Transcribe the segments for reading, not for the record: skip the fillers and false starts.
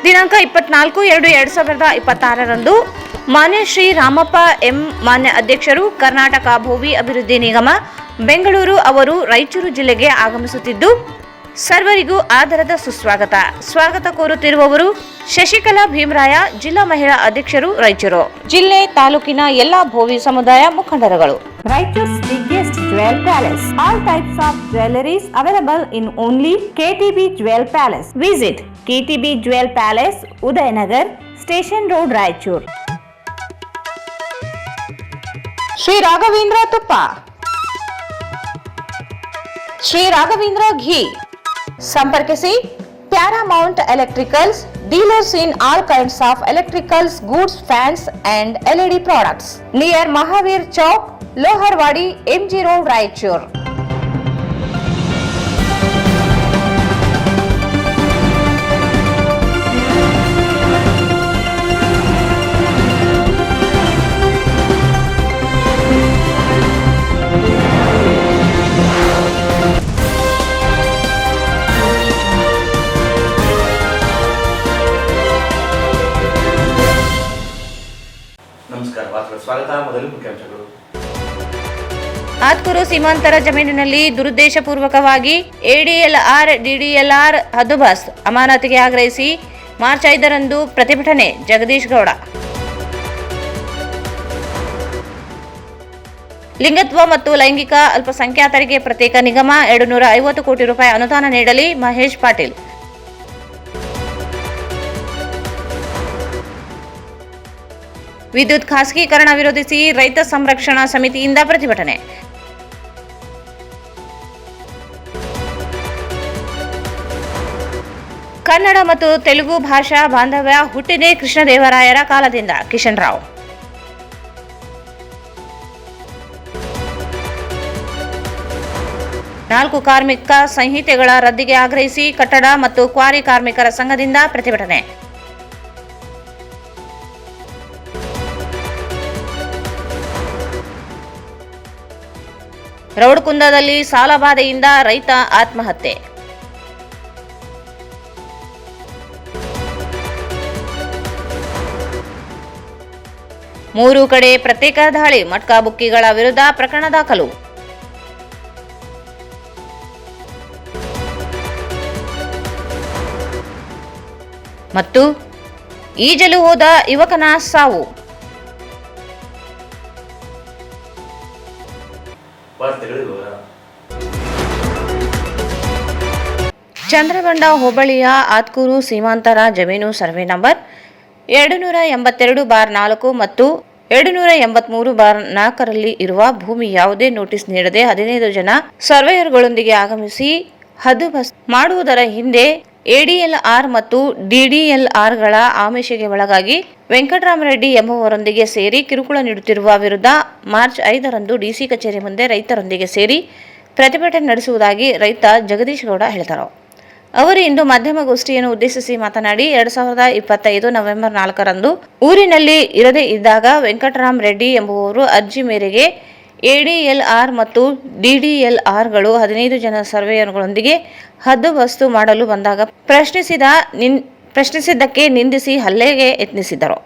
ದಿನಾಂಕ 24/2/2026 ಮಾನ್ಯ ಶ್ರೀ ರಾಮಪ್ಪ ಎಂ ಮಾನ್ಯ ಅಧ್ಯಕ್ಷರು ಕರ್ನಾಟಕ ಭೂಮಿ ಅಭಿವೃದ್ಧಿ ನಿಗಮ ಬೆಂಗಳೂರು ಅವರು ರಾಯಚೂರು ಜಿಲ್ಲೆಗೆ ಆಗಮಿಸುತ್ತಿದ್ದು ಸರ್ವರಿಗೂ ಆದರದ ಸ್ವಾಗತ ಕೋರುತ್ತಿರುವವರು ಶಶಿಕಲಾ ಭೀಮರಾಯ, ಜಿಲ್ಲಾ ಮಹಿಳಾ ಅಧ್ಯಕ್ಷರು, ರಾಯಚೂರು ಜಿಲ್ಲೆ ತಾಲೂಕಿನ ಎಲ್ಲಾ ಭೋವಿ ಸಮುದಾಯ ಮುಖಂಡರುಗಳು. Raichur's biggest jewel palace. All types of jewelries available in only KTB Jewel Palace. Visit KTB Jewel Palace, Udayanagar, Station Road, Raichur. Shri Raghavendra ತುಪ್ಪ, ಶ್ರೀ ರಾಘವೇಂದ್ರ ಘೀ. ಸಂಪರ್ಕಿಸಿ Paramount electricals, dealers in all kinds of electricals goods, fans and LED products, near Mahavir Chowk, Loharwadi, MG Road, Raichur. ಸ್ವಾಗತ. ಮೊದಲು ಮುಖ್ಯಾಂಶಗಳು. ಆತ್ಕೂರು ಸೀಮಾಂತರ ಜಮೀನಿನಲ್ಲಿ ದುರುದ್ದೇಶಪೂರ್ವಕವಾಗಿ ADLR DDLR ಹದ್ದುಬಸ್ ಅಮಾನತಿಗೆ ಆಗ್ರಹಿಸಿ March 5ರಂದು ಪ್ರತಿಭಟನೆ. ಜಗದೀಶ್ ಗೌಡ. ಲಿಂಗತ್ವ ಮತ್ತು ಲೈಂಗಿಕ ಅಲ್ಪಸಂಖ್ಯಾತರಿಗೆ ಪ್ರತ್ಯೇಕ ನಿಗಮ 250 ಕೋಟಿ ರೂಪಾಯಿ ಅನುದಾನ ನೀಡಲಿ. ಮಹೇಶ್ ಪಾಟೀಲ್. ವಿದ್ಯುತ್ ಖಾಸಗೀಕರಣ ವಿರೋಧಿಸಿ ರೈತ ಸಂರಕ್ಷಣಾ ಸಮಿತಿಯಿಂದ ಪ್ರತಿಭಟನೆ. ಕನ್ನಡ ಮತ್ತು ತೆಲುಗು ಭಾಷಾ ಬಾಂಧವ್ಯ ಹುಟ್ಟಿದೆ ಕೃಷ್ಣದೇವರಾಯರ ಕಾಲದಿಂದ. ಕಿಶನ್ ರಾವ್. ನಾಲ್ಕು ಕಾರ್ಮಿಕ ಸಂಹಿತೆಗಳ ರದ್ದಿಗೆ ಆಗ್ರಹಿಸಿ ಕಟ್ಟಡ ಮತ್ತು ಕ್ವಾರಿ ಕಾರ್ಮಿಕರ ಸಂಘದಿಂದ ಪ್ರತಿಭಟನೆ. ರೌಡ್ಕುಂದದಲ್ಲಿ ಸಾಲಬಾಧೆಯಿಂದ ರೈತ ಆತ್ಮಹತ್ಯೆ. ಮೂರು ಕಡೆ ಪ್ರತ್ಯೇಕ ದಾಳಿ, ಮಟ್ಕಾ ಬುಕ್ಕಿಗಳ ವಿರುದ್ಧ ಪ್ರಕರಣ ದಾಖಲು. ಮತ್ತು ಈಜಲು ಹೋದ ಯುವಕನ ಸಾವು. ಚಂದ್ರಗಂಡ ಹೋಬಳಿಯ ಆತ್ಕೂರು ಸೀಮಾಂತರ ಜಮೀನು ಸರ್ವೆ ನಂಬರ್ 282/4 ಮತ್ತು 283/4ರಲ್ಲಿ ಇರುವ ಭೂಮಿ ಯಾವುದೇ ನೋಟಿಸ್ ನೀಡದೆ 15 ಜನ ಸರ್ವೇಯರ್ಗಳೊಂದಿಗೆ ಆಗಮಿಸಿ ಹದ್ದುಬಸ್ತು ಮಾಡುವುದರ ಹಿಂದೆ ADLR ಮತ್ತು DDLRಗಳ ಆಮಿಷಗೆ ಒಳಗಾಗಿ ವೆಂಕಟರಾಮರೆಡ್ಡಿ ಎಂಬುವರೊಂದಿಗೆ ಸೇರಿ ಕಿರುಕುಳ ನೀಡುತ್ತಿರುವ ವಿರುದ್ಧ ಮಾರ್ಚ್ 5ರಂದು DC ಕಚೇರಿ ಮುಂದೆ ರೈತರೊಂದಿಗೆ ಸೇರಿ ಪ್ರತಿಭಟನೆ ನಡೆಸುವುದಾಗಿ ರೈತ ಜಗದೀಶ್ ಗೌಡ ಹೇಳಿದರು. ಅವರು ಇಂದು ಮಾಧ್ಯಮಗೋಷ್ಠಿಯನ್ನು ಉದ್ದೇಶಿಸಿ ಮಾತನಾಡಿ 2025 ನವೆಂಬರ್ 4ರಂದು ಊರಿನಲ್ಲಿ ಇರದೇ ಇದ್ದಾಗ ವೆಂಕಟರಾಮರೆಡ್ಡಿ ಎಂಬುವವರು ಅರ್ಜಿ ಮೇರೆಗೆ ADLR ಮತ್ತು DDLRಗಳು 15 ಜನ ಸರ್ವೇಯರ್ಗಳೊಂದಿಗೆ ಹದ್ದುಬಸ್ತು ಮಾಡಲು ಬಂದಾಗ ಪ್ರಶ್ನಿಸಿದ್ದಕ್ಕೆ ನಿಂದಿಸಿ ಹಲ್ಲೆಗೆ ಯತ್ನಿಸಿದ್ದರು.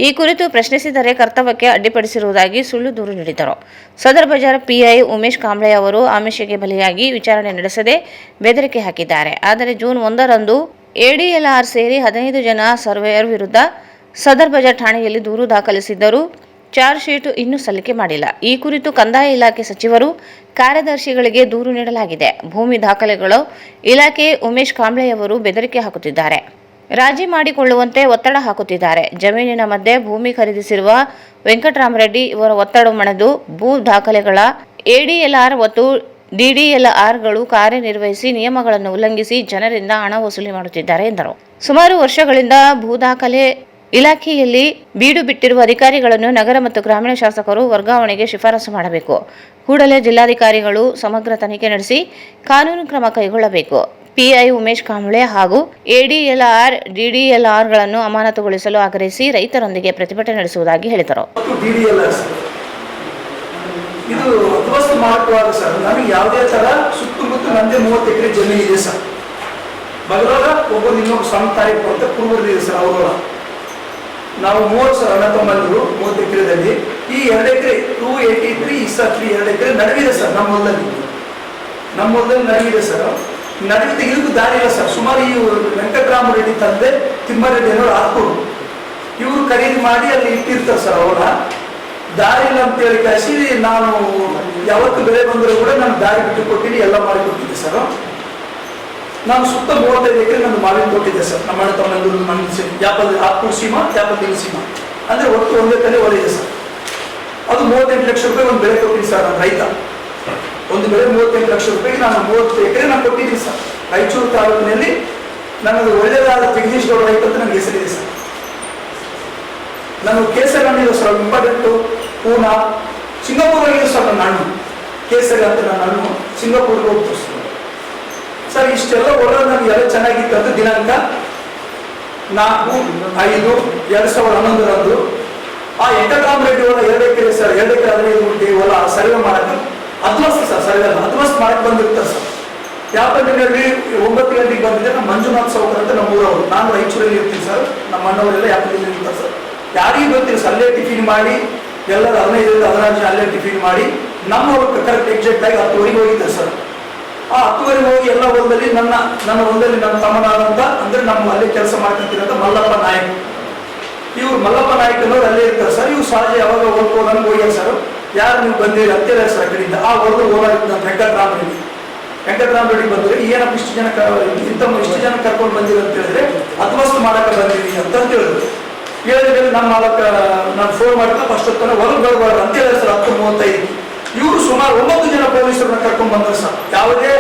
ಈ ಕುರಿತು ಪ್ರಶ್ನಿಸಿದರೆ ಕರ್ತವ್ಯಕ್ಕೆ ಅಡ್ಡಿಪಡಿಸಿರುವುದಾಗಿ ಸುಳ್ಳು ದೂರು ನೀಡಿದರು. ಸದರ್ ಬಜಾರ್ PI ಉಮೇಶ್ ಕಾಂಬ್ಳೆ ಅವರು ಆಮಿಷಕ್ಕೆ ಬಲಿಯಾಗಿ ವಿಚಾರಣೆ ನಡೆಸದೆ ಬೆದರಿಕೆ ಹಾಕಿದ್ದಾರೆ. ಆದರೆ ಜೂನ್ 1ರಂದು ADLR ಸೇರಿ 15 ಜನ ಸರ್ವೇಯರ್ ವಿರುದ್ಧ ಸದರ್ ಬಜಾರ್ ಠಾಣೆಯಲ್ಲಿ ದೂರು ದಾಖಲಿಸಿದ್ದರೂ ಚಾರ್ಜ್ ಶೀಟ್ ಇನ್ನೂ ಸಲ್ಲಿಕೆ ಮಾಡಿಲ್ಲ. ಈ ಕುರಿತು ಕಂದಾಯ ಇಲಾಖೆ ಸಚಿವರು, ಕಾರ್ಯದರ್ಶಿಗಳಿಗೆ ದೂರು ನೀಡಲಾಗಿದೆ. ಭೂಮಿ ದಾಖಲೆಗಳು ಇಲಾಖೆ ಉಮೇಶ್ ಕಾಂಬ್ಳೆಯವರು ಬೆದರಿಕೆ ಹಾಕುತ್ತಿದ್ದಾರೆ, ರಾಜಿ ಮಾಡಿಕೊಳ್ಳುವಂತೆ ಒತ್ತಡ ಹಾಕುತ್ತಿದ್ದಾರೆ. ಜಮೀನಿನ ಮಧ್ಯೆ ಭೂಮಿ ಖರೀದಿಸಿರುವ ವೆಂಕಟರಾಮರೆಡ್ಡಿ ಇವರ ಒತ್ತಡ ಮಣಿದು ಭೂ ದಾಖಲೆಗಳ ADLR ಮತ್ತು DDLRಗಳು ಕಾರ್ಯನಿರ್ವಹಿಸಿ ನಿಯಮಗಳನ್ನು ಉಲ್ಲಂಘಿಸಿ ಜನರಿಂದ ಹಣ ವಸೂಲಿ ಮಾಡುತ್ತಿದ್ದಾರೆ ಎಂದರು. ಸುಮಾರು ವರ್ಷಗಳಿಂದ ಭೂ ದಾಖಲೆ ಇಲಾಖೆಯಲ್ಲಿ ಬೀಡು ಬಿಟ್ಟಿರುವ ಅಧಿಕಾರಿಗಳನ್ನು ನಗರ ಮತ್ತು ಗ್ರಾಮೀಣ ಶಾಸಕರು ವರ್ಗಾವಣೆಗೆ ಶಿಫಾರಸು ಮಾಡಬೇಕು. ಕೂಡಲೇ ಜಿಲ್ಲಾಧಿಕಾರಿಗಳು ಸಮಗ್ರ ತನಿಖೆ ನಡೆಸಿ ಕಾನೂನು ಕ್ರಮ ಕೈಗೊಳ್ಳಬೇಕು. PI ಉಮೇಶ್ ಕಾಂಬ್ಳೆ ಹಾಗೂ ADLR DDLRಗಳನ್ನು ಅಮಾನತುಗೊಳಿಸಲು ಆಗ್ರಹಿಸಿ ರೈತರೊಂದಿಗೆ ಪ್ರತಿಭಟನೆ ನಡೆಸುವುದಾಗಿ ಹೇಳಿದರು. ಇದು ಉದ್ವಸ್ತು ಮಾಡುವಾಗ ಸರ್ ನನಗೆ ಯಾವುದೇ ತರ ಸುತ್ತಮುತ್ತ ನಂದೇ 30 ಎಕರೆ ಜಮೀನು ಇದೆ ಸರ್. ಮಗಳೊಳ ಒಬ್ಬರು ಇನ್ನೊಬ್ಬರು ಸಣ್ಣ ತಾಯಿ ಅಂತ ಕುರುಬರಿದೆ ಸರ್ ಅವರೊಳ. ನಾವು 30 ಸರ್ ಅಣ್ಣ ತಮ್ಮಂದಿರು 30 ಎಕರೆದಲ್ಲಿ. ಈ 2 ಎಕರೆ 283 2 ಎಕರೆ ನಡವಿದೆ ಸರ್ ನಮ್ಮ ಹೊಲದಲ್ಲಿ ನಡವಿದೆ ಸರ್. ನಡುವೆ ತೆಗೆದಕ್ಕೂ ದಾರಿ ಇಲ್ಲ ಸರ್. ಸುಮಾರು ಈ ವೆಂಕಟರಾಮರೆಡ್ಡಿ ತಂದೆ ತಿಮ್ಮಾರೆಡ್ಡಿ ಅನ್ನೋರು ಹಾಕೋರು ಇವರು ಖರೀದಿ ಮಾಡಿ ಅಲ್ಲಿ ಇಟ್ಟಿರ್ತಾರೆ ಸರ್. ಅವರ ದಾರಿ ಇಲ್ಲ ಅಂತೇಳಿ ಕಾಸಿ ನಾನು ಯಾವತ್ತು ಬೆಳೆ ಬಂದರೂ ಕೂಡ ನಾನು ದಾರಿ ಬಿಟ್ಟು ಕೊಟ್ಟಿನಿ, ಎಲ್ಲ ಮಾಡಿಕೊಟ್ಟಿದ್ದೆ ಸರ್. ನಾನು ಸುತ್ತ 35 ಎಕರೆ ನಾನು ಮಾವಿನ ಕೊಟ್ಟಿದ್ದೆ ಸರ್. ನಮ್ಮ ಅಣ್ಣ ತಮ್ಮಂದಿರು ನನ್ನ ಯಾಪಲ್ ಆತ್ಮೂರು ಸೀಮಾ ಯಾಪಲ್ ಸೀಮಾ ಅಂದರೆ ಒಟ್ಟು ಒಂದೇ ತಲೆ ಹೊಲ ಇದೆ ಸರ್. ಅದು 38 ಲಕ್ಷ ರೂಪಾಯಿ ಒಂದು ಬೆಳೆ ಕೊಟ್ಟಿದ್ದೀನಿ ಸರ್. ನಾನು ರೈತ ಒಂದು ಬೆಳೆ 38 ಲಕ್ಷ ರೂಪಾಯಿಗೆ ನಾನು 30 ಎಕರೆ ನಾನು ಕೊಟ್ಟಿದ್ದೀನಿ ಸರ್. ರಾಯಚೂರು ತಾಲೂಕಿನಲ್ಲಿ ನನಗೆ ಒಳ್ಳೆಯದಾದ ಜಗದೀಶ್ ಗೌಡ ರೈತ ಅಂತ ನನಗೆ ಹೆಸರಿದೆ ಸರ್. ನಾನು ಕೇಸರಿ ಹಣ್ಣಿದೆ ಸರ್, ಇಂಪಾರ್ಟೆಂಟು. ಪೂನಾ ಸಿಂಗಾಪುರ್ ಆಗಿದೆ ಸರ್ ನನ್ನ ಹಣ್ಣು, ಕೇಸರಿ ಅಂತ ನನ್ನ ಹಣ್ಣು ಸಿಂಗಾಪುರ್ಗೆ ಹೋಗ್ತು ಸರ್. ಇಷ್ಟೆಲ್ಲ ಹೊಲ ನನಗೆ ಎಲ್ಲ ಚೆನ್ನಾಗಿತ್ತು. ಅದು ದಿನಾಂಕ 4/5/2011 ಆ ವೆಂಕಟರಾಮರೆಡ್ಡಿ ಹೊಲ 2 ಎಕರೆ ಸರ್, 2 ಎಕರೆ 15 ಗುಂಟೆ ಹೊಲ ಸರ್ವೆ ಮಾಡಕ್ಕೆ ಅದ್ವಸ್ತು ಸರ್. ಸರ್ವೆ ಅಲ್ಲ ಅದ್ವಸ್ತು ಮಾಡಕ್ಕೆ ಬಂದಿರ್ತಾರೆ ಸರ್. ಯಾಪಲ್ಲಿ 9 ಗಂಟೆಗೆ ಬಂದಿದ್ದೆ. ನಮ್ಮ ಮಂಜುನಾಥ್ ಸೌಕರ್ ಅಂತ ನಮ್ಮೂರವರು. ನಾನು ರಾಯಚೂರಲ್ಲಿ ಇರ್ತೀನಿ ಸರ್. ನಮ್ಮ ಅಣ್ಣವರೆಲ್ಲ ಯಾಪಲ್ಲಿ ಇರ್ತಾರೆ ಸರ್. ಯಾರಿಗೂ ಗೊತ್ತಿಲ್ಲ ಸರ್. ಅಲ್ಲೇ ಟಿಫಿನ್ ಮಾಡಿ ಎಲ್ಲರೂ 15-16 ಜನ ಅಲ್ಲೇ ಟಿಫಿನ್ ಮಾಡಿ ನಮ್ಮ ಹೊಲಕ್ಕೆ ಕರೆಕ್ಟ್ ಎಕ್ಸಾಕ್ಟ್ ಆಗಿ 10ವರೆಗೆ ಹೋಗಿದ್ದಾರೆ ಸರ್. ಆ 10ವರೆಗೆ ಹೋಗಿ ಎಲ್ಲ ಹೊಲದಲ್ಲಿ ನನ್ನ ಹೊಲದಲ್ಲಿ ನನ್ನ ತಮ್ಮನಾದಂತ ಅಂದ್ರೆ ನಮ್ಮ ಅಲ್ಲೇ ಕೆಲಸ ಮಾಡ್ಕೊಂತಿರೋಂಥ ಮಲ್ಲಪ್ಪ ನಾಯಕ್, ಇವ್ರು ಮಲ್ಲಪ್ಪ ನಾಯಕ್ ಅನ್ನೋರು ಅಲ್ಲೇ ಇರ್ತಾರೆ ಸರ್. ಇವ್ರು ಸಹಜ ಯಾವಾಗ ನಮ್ಗೆ ಹೋಗ್ಯಾರ ಸರ್. ಯಾರು ನೀವು ಬಂದಿರಿ ಅಂತೇಳಿ ಸರ್. ಆ ಕಡೆಯಿಂದ ಆ ಹೊಲದ ಓನಾಗಿದ್ದ ವೆಂಕಟರಾಮರೆಡ್ಡಿ ಬಂದ್ರೆ ಏನಪ್ಪ ಇಷ್ಟು ಜನ ಕರ್ಕೊಂಡು ಬಂದಿರಿ ಅಂತ ಹೇಳಿದ್ರೆ ಅದ್ವಸ್ತು ಮಾಡಕ್ಕೆ ಬಂದಿರಿ ಅಂತ ಹೇಳಿದ್ರು. ಹೇಳಿದ್ರೆ ನಮ್ಮ ಮಾಲಕ ನಾನು ಫೋನ್ ಮಾಡಿದ್ರೆ ಫಸ್ಟ್ ಹೊತ್ತನ ಹೊರಗೆ ಬರಬಾರ್ದು ಅಂತ ಹೇಳಿದ್ರೆ ಸರ್. 10:35 ಇವರು ಸುಮಾರು 9 ಜನ ಪೊಲೀಸರನ್ನ ಕರ್ಕೊಂಡು ಬಂದರು ಸರ್. ಯಾವುದೇ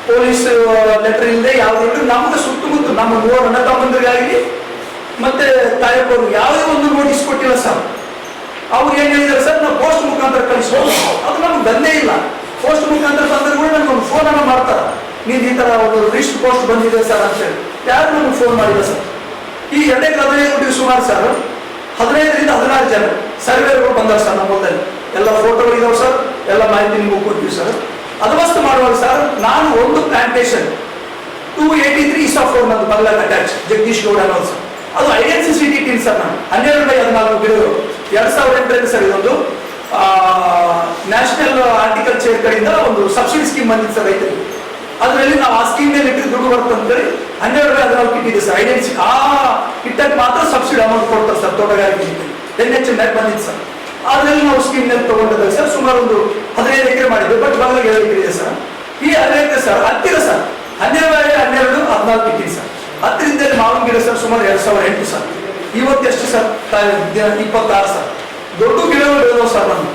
ಪೊಲೀಸ್ ಲೆಟರ್ ಇಲ್ಲದೆ ಯಾವುದೇ ನಮ್ಗೆ ಸುತ್ತಮುತ್ತ ನಮ್ಮ 3 ಅಣ್ಣ ತಮ್ಮಂದಿರಿಗಾಗಿ ಮತ್ತೆ ತಾಯಪ್ಪರು ಯಾವುದೇ ಒಂದು ನೋಟಿಸ್ ಕೊಟ್ಟಿಲ್ಲ ಸರ್. ಅವ್ರು ಏನ್ ಹೇಳಿದ್ದಾರೆ ಸರ್, ನಾವು ಪೋಸ್ಟ್ ಮುಖಾಂತರ ಕಳಿಸ್ಬೋದು. ಅದು ನಮ್ಗೆ ಬಂದೇ ಇಲ್ಲ. ಪೋಸ್ಟ್ ಮುಖಾಂತರ ಬಂದ್ರೆ ಕೂಡ ನನಗೆ ಒಂದು ಫೋನ್ ಅನ್ನ ಮಾಡ್ತಾರೆ, ನೀವು ಈ ತರ ಒಂದು ಲಿಸ್ಟ್ ಪೋಸ್ಟ್ ಬಂದಿದೆ ಸರ್ ಅಂತ ಹೇಳಿ. ಯಾರು ನಮ್ಗೆ ಫೋನ್ ಮಾಡಿಲ್ಲ ಸರ್. ಈ 2 ಎಕರೆ 15 ಗುಂಟೆಗೆ ಸುಮಾರು ಸರ್ 15-16 ಜನ ಸರ್ವೇರ್ಗಳು ಬಂದಾರ ಸರ್. ನಮ್ಮ ಹೊಲದಲ್ಲಿ ಎಲ್ಲ ಫೋಟೋಗಳು ಇದಾವೆ ಸರ್. ಎಲ್ಲ ಮಾಹಿತಿ ನಿಮ್ಗೆ ಕೊಡ್ತೀವಿ ಸರ್. ಅದ್ವಸ್ತು ಮಾಡುವಾಗ ಸರ್ ನಾನು ಒಂದು ಪ್ಲಾಂಟೇಶನ್ 283 ನಂದು ಬಲ್ಲಾಗ ಅಟ್ಯಾಚ್ ಜಗದೀಶ್ ಗೌಡ ಅನ್ನೋದು ಸರ್. ಅದು ಐಡೆನ್ಸಿಟಿ ಇಟ್ಟಿನಿ ಸರ್. ನಾನು 12/14 ಗಿಡಗಳು 2008 ಸರ್. ಇದೊಂದು ನ್ಯಾಷನಲ್ ಹಾರ್ಟಿಕಲ್ಚರ್ ಕಡೆಯಿಂದ ಒಂದು ಸಬ್ಸಿಡಿ ಸ್ಕೀಮ್ ಬಂದಿತ್ತು ಸರ್ ರೈತರಿಗೆ. ಅದರಲ್ಲಿ ನಾವು ಆ ಸ್ಕೀಮ್ ಮೇಲೆ ಇಟ್ಟರೆ ದುಡ್ಡು ಬರ್ತದೆ ಅಂತೇಳಿ 12/14 ಇಟ್ಟಿದೆ ಸರ್. ಐಡೆನ್ಸಿ ಆ ಇಟ್ಟಕ್ಕೆ ಮಾತ್ರ ಸಬ್ಸಿಡಿ ಅಮೌಂಟ್ ಕೊಡ್ತಾರೆ ಸರ್. ತೋಟಗಾರಿಕೆ NHM ಬಂದಿತ್ತು ಸರ್. ಅದರಲ್ಲಿ ನಾವು ಸ್ಕೀಮ್ ನಲ್ಲಿ ತಗೊಂಡಿದ್ದಾಗ ಸರ್ ಸುಮಾರು ಒಂದು 15 ಎಕರೆ ಮಾಡಿದ್ವಿ. ಬಟ್ ಬದಲಾಗಿ 2 ಎಕರೆ ಇದೆ ಸರ್. ಈ 15 ಎಕರೆ ಸರ್ ಹತ್ತಿರ ಸರ್ 12/12-14 ಇಟ್ಟಿದೆ ಸರ್. ಹತ್ತಿರದಿಂದ ಮಾವಿನ ಗಿಡ ಸರ್ ಸುಮಾರು 2008 ಸರ್. ಇವತ್ತು ಎಷ್ಟು ಸರ್ 26 ಸರ್. ದೊಡ್ಡ ಗಿಡಗಳು ಬೆಳೆದವು ಸರ್. ನಮ್ಮ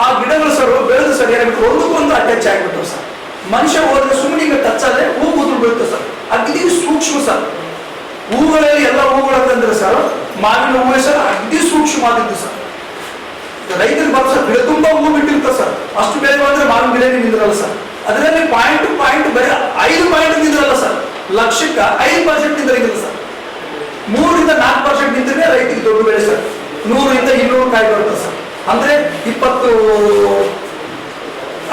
ಆ ಗಿಡಗಳು ಸರ್ ಬೆಳೆದು ಸರ್ ಏನಾಗ್ಬಿಟ್ಟು ಒಂದಕ್ಕೊಂದು ಅಟ್ಯಾಚ್ ಆಗಿಬಿಟ್ಟು ಸರ್. ಮನುಷ್ಯ ಹೋದ್ರೆ ಸುಮ್ಮನೆ ಈಗ ಟಚ್ ಆದ್ರೆ ಹೂ ಕೂದಲು ಬೀಳುತ್ತೆ ಸರ್. ಅಗ್ದಿ ಸೂಕ್ಷ್ಮ ಸರ್. ಹೂಗಳಲ್ಲಿ ಎಲ್ಲ ಹೂಗಳಂತಂದ್ರೆ ಸರ್ ಮಾವಿನ ಹೂವೇ ಸರ್ ಅಗ್ದಿ ಸೂಕ್ಷ್ಮ ಆಗಿದ್ದು ಸರ್. ರೈತರಿಗೆ ಬರೋ ಸರ್ ಗಿಡ ತುಂಬಾ ಹೂ ಬಿಟ್ಟಿರ್ತಾರೆ ಸರ್. ಅಷ್ಟು ಬೇಗ ಬಂದ್ರೆ ಮಾವಿನ ಗಿಡ ನಿಂದ್ರಲ್ಲ ಸರ್. ಅದರಲ್ಲಿ ಪಾಯಿಂಟ್ ಬರೀ 5 ಪಾಯಿಂಟ್ ನಿಂದ್ರಲ್ಲ ಸರ್. ಲಕ್ಷಕ್ಕೆ 5% ನಿಂದ್ರಂಗಿಲ್ಲ ಸರ್. 3-4% ನಿಂತರೆ ರೈತರಿಗೆ ದೊಡ್ಡ ಬೆಳೆ ಸರ್. 100-200 ಕಾಯಿ ಬರುತ್ತೆ ಸರ್. ಅಂದ್ರೆ 20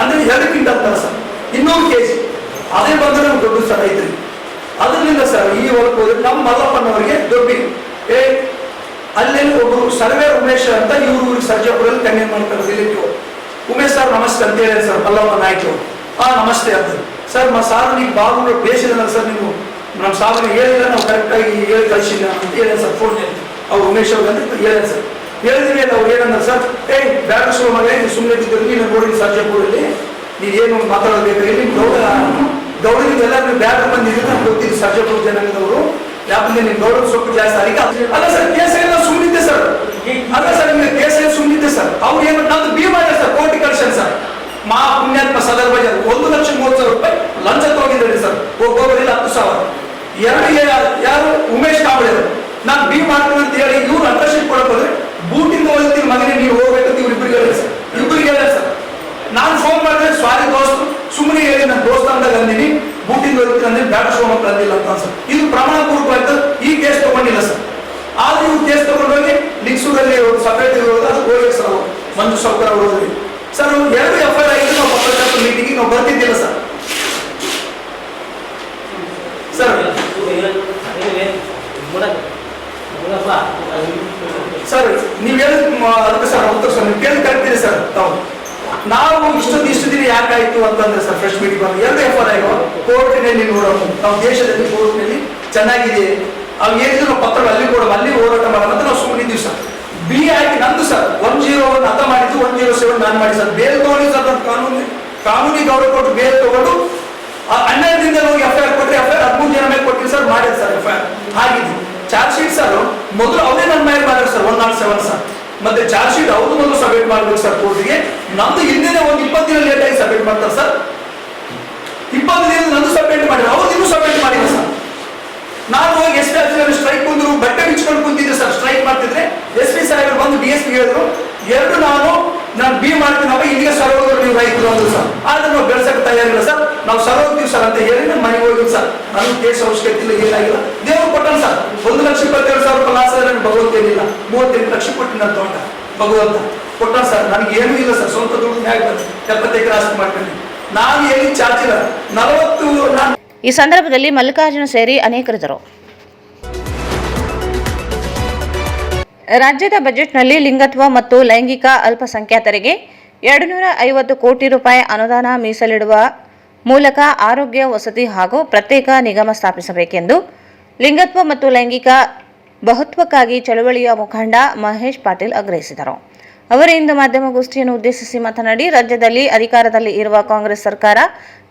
ಅಂದ್ರೆ 2 ಕ್ವಿಂಟಲ್ ತರ ಸರ್. 200 kg ಅದೇ ಬಂದ್ರೆ ನಮ್ಗೆ ದೊಡ್ಡ ಸರ್ ರೈತರಿಗೆ. ಅದರಿಂದ ಸರ್ ಈ ಹೊಲಕ್ಕೆ ಹೋದ್ರೆ ನಮ್ಮ ಮಲ್ಲಪ್ಪನವರಿಗೆ ದೊಡ್ಡ ಅಲ್ಲೆಲ್ಲಿ ಒಬ್ಬರು ಸರ್ವೇರ್ ಉಮೇಶ್ ಅಂತ ಊರಿಗೆ ಸರ್ಜಾಪುರಲ್ಲಿ ಕನ್ಯಾ ಮಾಡ್ತಾರೆ ರಿಲೇಟಿವ್. ಉಮೇಶ್ ಸರ್ ನಮಸ್ತೆ ಅಂತ ಹೇಳಿ ಸರ್. ಮಲ್ಲಪ್ಪ ನಾಯ್ಕ ನಮಸ್ತೆ ಅಂತ ಸರ್. ಸಾರ್ ನೀವು ಬಾಬು ಬೇಸಿದಲ್ಲ ಸರ್, ನೀವು ನಮ್ಮ ಸಾರ್ಗೆ ಹೇಳಿಲ್ಲ, ನಾವು ಕರೆಕ್ಟಾಗಿ ಹೇಳಿ ಕಳಿಸಿಲ್ಲ ಅಂತ ಹೇಳಿ ಸರ್ ಫೋನ್ ಅವ್ರು ಉಮೇಶ್ ಅವ್ರಿಗೆ ಅಂತ ಹೇಳ ಸರ್. ಹೇಳಿದ್ವಿ ಅಂತ ಅವ್ರು ಏನಂದ್ರೆ ಸರ್, ಬ್ಯಾಡ ಶೋ ಮಗ ನೀವು ಸುಮ್ಮನೆ ಬಿದ್ದರು, ನೀನು ನೋಡಿ ಸರ್ಜಾಪುರಲ್ಲಿ ನೀವೇನು ಮಾತಾಡಬೇಕಾಗಿ ನಿಮ್ಮ ಗೌಡರಿಗೆ ಎಲ್ಲ ನೀವು ಬ್ಯಾಡ ಬಂದಿದ್ದೀರಿ ನಮ್ಗೆ ಗೊತ್ತಿದ್ದು ಸರ್ಜಾಪುರ ಜನಾಂಗದವರು. ಯಾಕಂದ್ರೆ ನಿಮ್ ಗೌರವ ಸ್ವಲ್ಪ ಜಾಸ್ತಿ ಅದಕ್ಕೆ ಅಲ್ಲ ಸರ್. ಕೇಸ್ ಎಲ್ಲ ಸುಮ್ಮನಿದ್ದೆ ಸರ್. ಅಲ್ಲ ಸರ್ ನಿಮ್ಗೆ ಕೇಸ್ ಎಲ್ಲ ಸುಮ್ಮನಿದ್ದೆ ಸರ್. ಅವ್ರು ಏನು ನಂದು ಬಿ ಮಾಡಿದೆ ಸರ್. ಕೋರ್ಟಿ ಕಳ್ಸನ್ ಸರ್. ಮಾ ಪುಣ್ಯಾತ್ಮ ಸದರ್ ಬಜಾರ್ 1,30,30,000 ರೂಪಾಯಿ ಲಂಚ ತಗೊಂಡಿದ್ದಾರೆ ಸರ್. ಒಬ್ಬೊಬ್ಬರಿಂದ 10,000. ಯಾರು ಉಮೇಶ್ ಕಾಂಬಳೆ ನಾನು ಬಿ ಮಾಡ್ತೀನಿ ಅಂತ ಹೇಳಿ ಇವ್ರು ಅಂಡರ್ಶೀಟ್ ಕೊಡಕ್ ಹೋದ್ರೆ ಬೂಟಿಂದ ಹೋಗ್ತೀನಿ ಮಗನೇ ನೀವು ಹೋಗ್ಬೇಕಂತ ಇವ್ರು ಇಬ್ಬರಿಗೆ ಹೇಳಿದೆ ಸರ್. ಇಬ್ಬರಿಗೆ ಹೇಳಿದೆ ಸರ್. ನಾನು ಫೋನ್ ಮಾಡಿದ್ರೆ ಸ್ವಾರಿ ದೋಸ್ತು ಸುಮ್ಮನೆ ಹೇಳಿ ನನ್ನ ದೋಸ್ತ ಅಂದಾಗ ಅಂದಿನಿ, ಬೂಟಿಂದ ಹೋಗ್ತೀನಿ ಅಂದ್ರೆ ಬ್ಯಾಡ ಶೋ ಮಕ್ಕಳು ಅಂದಿಲ್ಲ ಅಂತ ಸರ್. ಇದು ಪ್ರಮಾಣ ಪೂರ್ವಕ ಈ ಕೇಸ್ ತಗೊಂಡಿಲ್ಲ ಸರ್. ಆದ್ರೆ ಇವ್ರು ಕೇಸ್ ತಗೊಂಡೋಗಿ ಲಿಕ್ಸೂರಲ್ಲಿ ಒಂದು ಸಪರೇಟ್ ಇರೋದು ಅದು ಹೋಗಿ ಸರ್. ಮಂಜು ಸೌಕರ್ ಅವರು ಹೋದ್ರಿ ಸರ್. 2 FIR ಆಗಿದೆ. ನಾವು ಪತ್ರಕರ್ತರ ಮೀಟಿಂಗಿಗೆ ನಾವು ಬರ್ತಿದ್ದಿಲ್ಲ ಸರ್. ಸರ್ ನೀವು ಹೇಳಿದ ಅದಕ್ಕೆ ಸರ್ ಉತ್ತರ ಸರ್ ನೀವು ಕೇಳಿ ಕರೆಕ್ಟಿದೆ ಸರ್ ತಾವು. ನಾವು ಇಷ್ಟು ದಿನ ಯಾಕಾಯ್ತು ಅಂತಂದ್ರೆ ಸರ್ ಫ್ರೆಶ್ ಮೀಟಿಂಗ್ ಬಂದು 2 ಎಫ್ಐಆರ್ ಆಗಿವ ಕೋರ್ಟಿನಲ್ಲಿ ನೋಡೋಣ. ನಾವು ದೇಶದಲ್ಲಿ ಕೋರ್ಟ್ನಲ್ಲಿ ಚೆನ್ನಾಗಿದೆ ಅವು ಏನಿದ್ರು ನಾವು ಪತ್ರ ಅಲ್ಲಿ ಕೊಡೋಣ, ಅಲ್ಲಿ ಹೋರಾಟ ಮಾಡೋಣ ಅಂತ ನಾವು ಸುಮ್ಮನಿದ್ದೀವಿ ಸರ್. ಬಿ ಆಗಿ ನಂದು ಸರ್ 101 ಹತ ಮಾಡಿದ್ದು 107 ನಾನು ಮಾಡಿ ಸರ್. ಬೇಲ್ ತಗೊಂಡು ಸರ್ ನಾನು ಕಾನೂನಿ ಗೌರವ ಕೊಟ್ಟು ಬೇಲ್ ತಗೊಂಡು 12 ದಿನದಲ್ಲಿ ಹೋಗಿ ಎಫ್ಐಆರ್ ಕೊಟ್ಟರೆ ಎಫ್ಐಆರ್ 13 ಜನ ಮೇಲೆ ಕೊಟ್ಟಿವಿ ಸರ್. ಮಾಡಿದ್ರು ಸರ್ ಎಫ್ಐಆರ್ ಆಗಿದೆ. ಚಾರ್ಜ್ ಶೀಟ್ ಸರ್ ಮೊದಲು ಅವರೇ ನನ್ನ ಮೇಲೆ ಮಾಡಿದ್ರು ಸರ್ 107 ಸರ್. ಮತ್ತೆ ಚಾರ್ಜ್ ಶೀಟ್ ಅವ್ರು ಮೊದಲು ಸಬ್ಮಿಟ್ ಮಾಡ್ಬೇಕು ಸರ್ ಕೋರ್ಟ್ಗೆ. ನಮ್ದು ಹಿಂದಿನ ಒಂದು 20 ದಿನ ಲೇಟ್ ಆಗಿ ಸಬ್ಮಿಟ್ ಮಾಡ್ತಾರೆ ಸರ್. 20 ದಿನ ನಂದು ಸಬ್ಮಿಟ್ ಮಾಡಿದ್ರು, ಅವ್ರು ಇನ್ನೂ ಸಬ್ಮಿಟ್ ಮಾಡಿದ್ರು ಸರ್. ನಾನು ಹೋಗಿ ಎಸ್ ಪಿ ಸ್ಟ್ರೈಕ್ ಬಂದ್ರು, ಬಟ್ಟೆ ಬಿಚ್ಕೊಂಡು ಕುಂತಿದ್ದೆ ಸರ್. ಸ್ಟ್ರೈಕ್ ಮಾಡ್ತಿದ್ರೆ ಎಸ್ ಪಿ ಸಾಹೇಬರು ಬಂದು DSP ಹೇಳಿದ್ರು, ಎರಡು ನಾನು ಬಿ ಮಾಡ್ತೀನಪ್ಪ, ಇಲ್ಲಿಗೆ ಸರೋದ್ರು ನೀವು ರೈತರು ಅಂದ್ರು ಸರ್. ಆದ್ರೆ ನಾವು ಬೆಳೆಸಕ್ಕೆ ತಯಾರಿಲ್ಲ ಸರ್, ನಾವು ಸರೋಗ್ತೀವಿ ಸರ್ ಅಂತ ಹೇಳಿ ನಮ್ಮ ಮನೆಗೆ ಹೋಗಿದ್ವಿ ಸರ್. ನಾನು ಕೇಸ್ ಅವಶ್ಯಕತೆ ಇಲ್ಲ, ಏನಾಗಿಲ್ಲ. ದೇವರು ಕೊಟ್ಟನು ಸರ್. 1,27,000 ಲಾಸ್ ಆದ್ರೆ ನನಗೆ ಭಗವಂತ ಏನಿಲ್ಲ. 38 ಲಕ್ಷ ಕೊಟ್ಟು ನಾನು ತಗೊಂಡ ಭಗವಂತ ಕೊಟ್ಟನು ಸರ್. ನನಗೆ ಏನೂ ಇಲ್ಲ ಸರ್, ಸ್ವಂತ ದುಡ್ಡು ಮ್ಯಾಗ ಬಂದು 70 ಎಕರೆ ಆಸ್ತಿ ಮಾಡ್ಕೊಂಡು ನಾನು ಎಲ್ಲಿ ಚಾರ್ಜ್ ಇಲ್ಲ. 40 ನಾನು ಈ ಸಂದರ್ಭದಲ್ಲಿ ಮಲ್ಲಿಕಾರ್ಜುನ ಸೇರಿ ಅನೇಕರಿದ್ದರು. ರಾಜ್ಯದ ಬಜೆಟ್ನಲ್ಲಿ ಲಿಂಗತ್ವ ಮತ್ತು ಲೈಂಗಿಕ ಅಲ್ಪಸಂಖ್ಯಾತರಿಗೆ 250 ಕೋಟಿ ರೂಪಾಯಿ ಅನುದಾನ ಮೀಸಲಿಡುವ ಮೂಲಕ ಆರೋಗ್ಯ, ವಸತಿ ಹಾಗೂ ಪ್ರತ್ಯೇಕ ನಿಗಮ ಸ್ಥಾಪಿಸಬೇಕೆಂದು ಲಿಂಗತ್ವ ಮತ್ತು ಲೈಂಗಿಕ ಬಹುತ್ವಕ್ಕಾಗಿ ಚಳವಳಿಯ ಮುಖಂಡ ಮಹೇಶ್ ಪಾಟೀಲ್ ಆಗ್ರಹಿಸಿದರು. ಅವರು ಇಂದು ಮಾಧ್ಯಮಗೋಷ್ಠಿಯನ್ನು ಉದ್ದೇಶಿಸಿ ಮಾತನಾಡಿ, ರಾಜ್ಯದಲ್ಲಿ ಅಧಿಕಾರದಲ್ಲಿ ಇರುವ ಕಾಂಗ್ರೆಸ್ ಸರ್ಕಾರ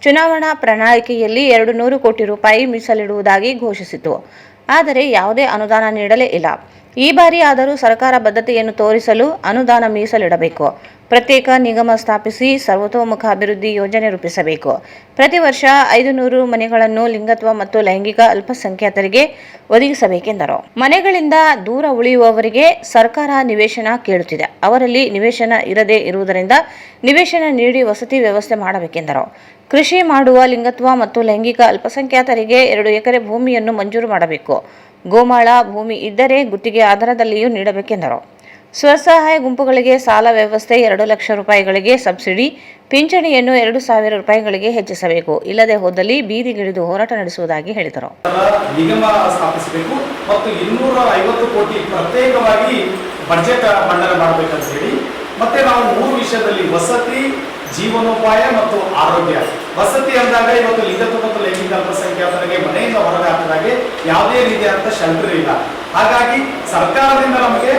ಚುನಾವಣಾ ಪ್ರಣಾಳಿಕೆಯಲ್ಲಿ 200 ಕೋಟಿ ರೂಪಾಯಿ ಮೀಸಲಿಡುವುದಾಗಿ ಘೋಷಿಸಿತು. ಆದರೆ ಯಾವುದೇ ಅನುದಾನ ನೀಡಲೇ ಇಲ್ಲ. ಈ ಬಾರಿ ಆದರೂ ಸರ್ಕಾರ ಬದ್ಧತೆಯನ್ನು ತೋರಿಸಲು ಅನುದಾನ ಮೀಸಲಿಡಬೇಕು. ಪ್ರತ್ಯೇಕ ನಿಗಮ ಸ್ಥಾಪಿಸಿ ಸರ್ವತೋಮುಖ ಅಭಿವೃದ್ಧಿ ಯೋಜನೆ ರೂಪಿಸಬೇಕು. ಪ್ರತಿ ವರ್ಷ 500 ಮನೆಗಳನ್ನು ಲಿಂಗತ್ವ ಮತ್ತು ಲೈಂಗಿಕ ಅಲ್ಪಸಂಖ್ಯಾತರಿಗೆ ಒದಗಿಸಬೇಕೆಂದರು. ಮನೆಗಳಿಂದ ದೂರ ಉಳಿಯುವವರಿಗೆ ಸರ್ಕಾರ ನಿವೇಶನ ಕೇಳುತ್ತಿದೆ. ಅವರಲ್ಲಿ ನಿವೇಶನ ಇರದೇ ಇರುವುದರಿಂದ ನಿವೇಶನ ನೀಡಿ ವಸತಿ ವ್ಯವಸ್ಥೆ ಮಾಡಬೇಕೆಂದರು. ಕೃಷಿ ಮಾಡುವ ಲಿಂಗತ್ವ ಮತ್ತು ಲೈಂಗಿಕ ಅಲ್ಪಸಂಖ್ಯಾತರಿಗೆ 2 ಎಕರೆ ಭೂಮಿಯನ್ನು ಮಂಜೂರು ಮಾಡಬೇಕು. ಗೋಮಾಳ ಭೂಮಿ ಇದ್ದರೆ ಗುತ್ತಿಗೆ ಆಧಾರದಲ್ಲಿಯೂ ನೀಡಬೇಕೆಂದರು. ಸ್ವಸಹಾಯ ಗುಂಪುಗಳಿಗೆ ಸಾಲ ವ್ಯವಸ್ಥೆ 2 ಲಕ್ಷ ರೂಪಾಯಿಗಳಿಗೆ ಸಬ್ಸಿಡಿ, ಪಿಂಚಣಿಯನ್ನು 2,000 ರೂಪಾಯಿಗಳಿಗೆ ಹೆಚ್ಚಿಸಬೇಕು. ಇಲ್ಲದೆ ಹೋದಲ್ಲಿ ಬೀದಿಗಿಳಿದು ಹೋರಾಟ ನಡೆಸುವುದಾಗಿ ಹೇಳಿದರು. ನಿಗಮ ಸ್ಥಾಪಿಸಬೇಕು ಮತ್ತು 250 ಕೋಟಿ ಪ್ರತ್ಯೇಕವಾಗಿ ಬಜೆಟ್ ಮಂಡನೆ ಮಾಡಬೇಕಂತ ಹೇಳಿ, ಮತ್ತೆ ನಾವು 3 ವಿಷಯದಲ್ಲಿ ವಸತಿ, ಜೀವನೋಪಾಯ ಮತ್ತು ಆರೋಗ್ಯ. ವಸತಿ ಅಂದಾಗ ಇವತ್ತು ಲಿಂಗತ್ವ ಮತ್ತು ಲೈಂಗಿಕ ಅಲ್ಪಸಂಖ್ಯಾತರಿಗೆ ಮನೆಯಿಂದ ಹೊರಗೆ ಹಾಕಿದಾಗೆ ಯಾವುದೇ ರೀತಿಯಾದಂಥ ಶೆಲ್ಟರ್ ಇಲ್ಲ. ಹಾಗಾಗಿ ಸರ್ಕಾರದಿಂದ ನಮಗೆ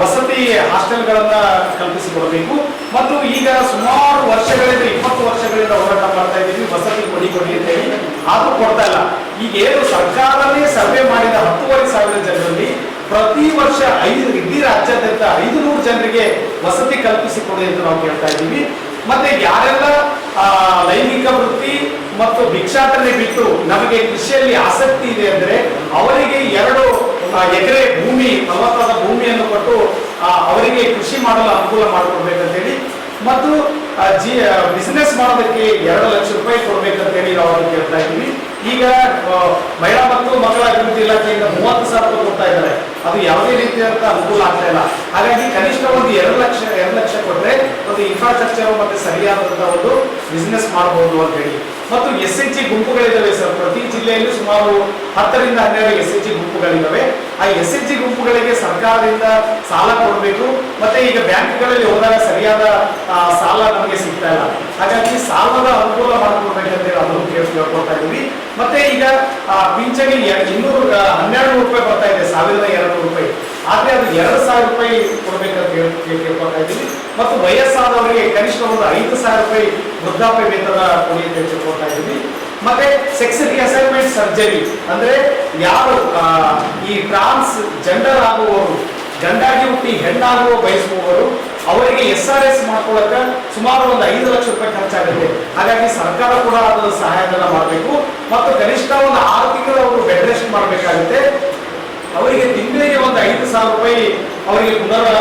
ವಸತಿ ಹಾಸ್ಟೆಲ್ಗಳನ್ನ ಕಲ್ಪಿಸಿಕೊಡಬೇಕು. ಮತ್ತು ಈಗ ಸುಮಾರು ವರ್ಷಗಳಿಂದ 20 ವರ್ಷಗಳಿಂದ ಹೋರಾಟ ಮಾಡ್ತಾ ಇದ್ದೀವಿ, ವಸತಿ ಕೊಡಿ ಅಂತ ಹೇಳಿ, ಆದ್ರೂ ಕೊಡ್ತಾ ಇಲ್ಲ. ಈಗ ಏನು ಸರ್ಕಾರನೇ ಸರ್ವೆ ಮಾಡಿದ 10,500 ಜನರಲ್ಲಿ ಪ್ರತಿ ವರ್ಷ ಇಡೀ ರಾಜ್ಯಾದ್ಯಂತ 500 ಜನರಿಗೆ ವಸತಿ ಕಲ್ಪಿಸಿಕೊಡಿ ಅಂತ ನಾವು ಕೇಳ್ತಾ ಇದ್ದೀವಿ. ಮತ್ತೆ ಯಾರೆಲ್ಲ ಲೈಂಗಿಕ ವೃತ್ತಿ ಮತ್ತು ಭಿಕ್ಷಾಟನೆ ಬಿಟ್ಟು ನಮಗೆ ಕೃಷಿಯಲ್ಲಿ ಆಸಕ್ತಿ ಇದೆ ಅಂದ್ರೆ ಅವರಿಗೆ 2 ಎಕರೆ ಭೂಮಿ, ಫಲವತ್ತಾದ ಭೂಮಿಯನ್ನು ಕೊಟ್ಟು ಅವರಿಗೆ ಕೃಷಿ ಮಾಡಲು ಅನುಕೂಲ ಮಾಡಿಕೊಡ್ಬೇಕಂತ ಹೇಳಿ, ಮತ್ತು ಬಿಸಿನೆಸ್ ಮಾಡೋದಕ್ಕೆ 2 ಲಕ್ಷ ರೂಪಾಯಿ ಕೊಡ್ಬೇಕಂತ ಹೇಳಿ ನಾವು ಅದನ್ನು ಕೇಳ್ತಾ ಇದ್ದೀವಿ. ಈಗ ಮಹಿಳಾ ಮತ್ತು ಮಕ್ಕಳ ಅಭಿವೃದ್ಧಿ ಇಲಾಖೆಯಿಂದ 30,000 ರೂಪಾಯಿ ಕೊಡ್ತಾ ಇದ್ದಾರೆ. ಅದು ಯಾವುದೇ ರೀತಿಯಾದಂಥ ಅನುಕೂಲ ಆಗ್ತಾ ಇಲ್ಲ. ಹಾಗಾಗಿ ಕನಿಷ್ಠ ಒಂದು 2 ಲಕ್ಷ ಕೊಟ್ಟರೆ ಒಂದು ಇನ್ಫ್ರಾಸ್ಟ್ರಕ್ಚರ್ ಮತ್ತೆ ಸರಿಯಾದಂತಹ ಒಂದು ಬಿಸಿನೆಸ್ ಮಾಡಬಹುದು ಅಂತ ಹೇಳಿ. ಮತ್ತು SHG ಗುಂಪುಗಳಿದ್ದಾವೆ ಸರ್. ಪ್ರತಿ ಜಿಲ್ಲೆಯಲ್ಲಿ ಸುಮಾರು 10 ರಿಂದ 12 SHG ಗುಂಪುಗಳಿದ್ದಾವೆ. ಆ SHG ಗುಂಪುಗಳಿಗೆ ಸರ್ಕಾರದಿಂದ ಸಾಲ ಕೊಡಬೇಕು. ಮತ್ತೆ ಈಗ ಬ್ಯಾಂಕ್ಗಳಲ್ಲಿ ಹೋದಾಗ ಸರಿಯಾದ ಸಾಲ ನಮಗೆ ಸಿಗ್ತಾ ಇಲ್ಲ. ಹಾಗಾಗಿ ಸಾಲದ ಅನುಕೂಲ ಮಾಡಿಕೊಡ್ಬೇಕಂತೇಳಿ ಅದನ್ನು ಕೇಳ್ಕೊಳ್ತಾ ಇದ್ದೀವಿ. ಮತ್ತೆ ಈಗ ಪಿಂಚಣಿ 1200 ರೂಪಾಯಿ ಬರ್ತಾ ಇದೆ, 1,200 ರೂಪಾಯಿ. ಆದ್ರೆ ಅದು 2,000 ರೂಪಾಯಿ ಕೊಡ್ಬೇಕಂತ ಕೇಳ್ಕೊಳ್ತಾ ಇದ್ದೀವಿ. ಮತ್ತು ವಯಸ್ಸಾದವರಿಗೆ ಕನಿಷ್ಠ ಒಂದು 5,000 ರೂಪಾಯಿ ವೃದ್ಧಾಪ್ಯ ವೇತನ ಕೊಡಿ ಅಂತ ಕೇಳ್ಕೊಳ್ತಾ ಇದ್ದೀವಿ. ಮತ್ತೆ ಸೆಕ್ಸ್ ರಿಅಸೈನ್ಮೆಂಟ್ ಸರ್ಜರಿ ಅಂದ್ರೆ ಯಾರು ಈ ಟ್ರಾನ್ಸ್ ಜೆಂಡರ್ ಆಗುವವರು, ಗಂಡಾಗಿ ಹುಟ್ಟಿ ಹೆಣ್ಣಾಗುವ ಬಯಸುವವರು, ಅವರಿಗೆ SRS ಮಾಡ್ಕೊಳ್ಳಕ ಸುಮಾರು ಒಂದು 5 ಲಕ್ಷ ರೂಪಾಯಿ ಖರ್ಚಾಗುತ್ತೆ. ಹಾಗಾಗಿ ಸರ್ಕಾರ ಕೂಡ ಅದರ ಸಹಾಯಧನ ಮಾಡಬೇಕು. ಮತ್ತು ಕನಿಷ್ಠ ಒಂದು 6 ತಿಂಗಳು ಅವರು ಬೆಡ್ ರೆಸ್ಟ್ ಮಾಡಬೇಕಾಗುತ್ತೆ. ಅವರಿಗೆ ತಿಂಗಳಿಗೆ ಒಂದು 5,000 ರೂಪಾಯಿ ಅವರಿಗೆ ಪುನರ್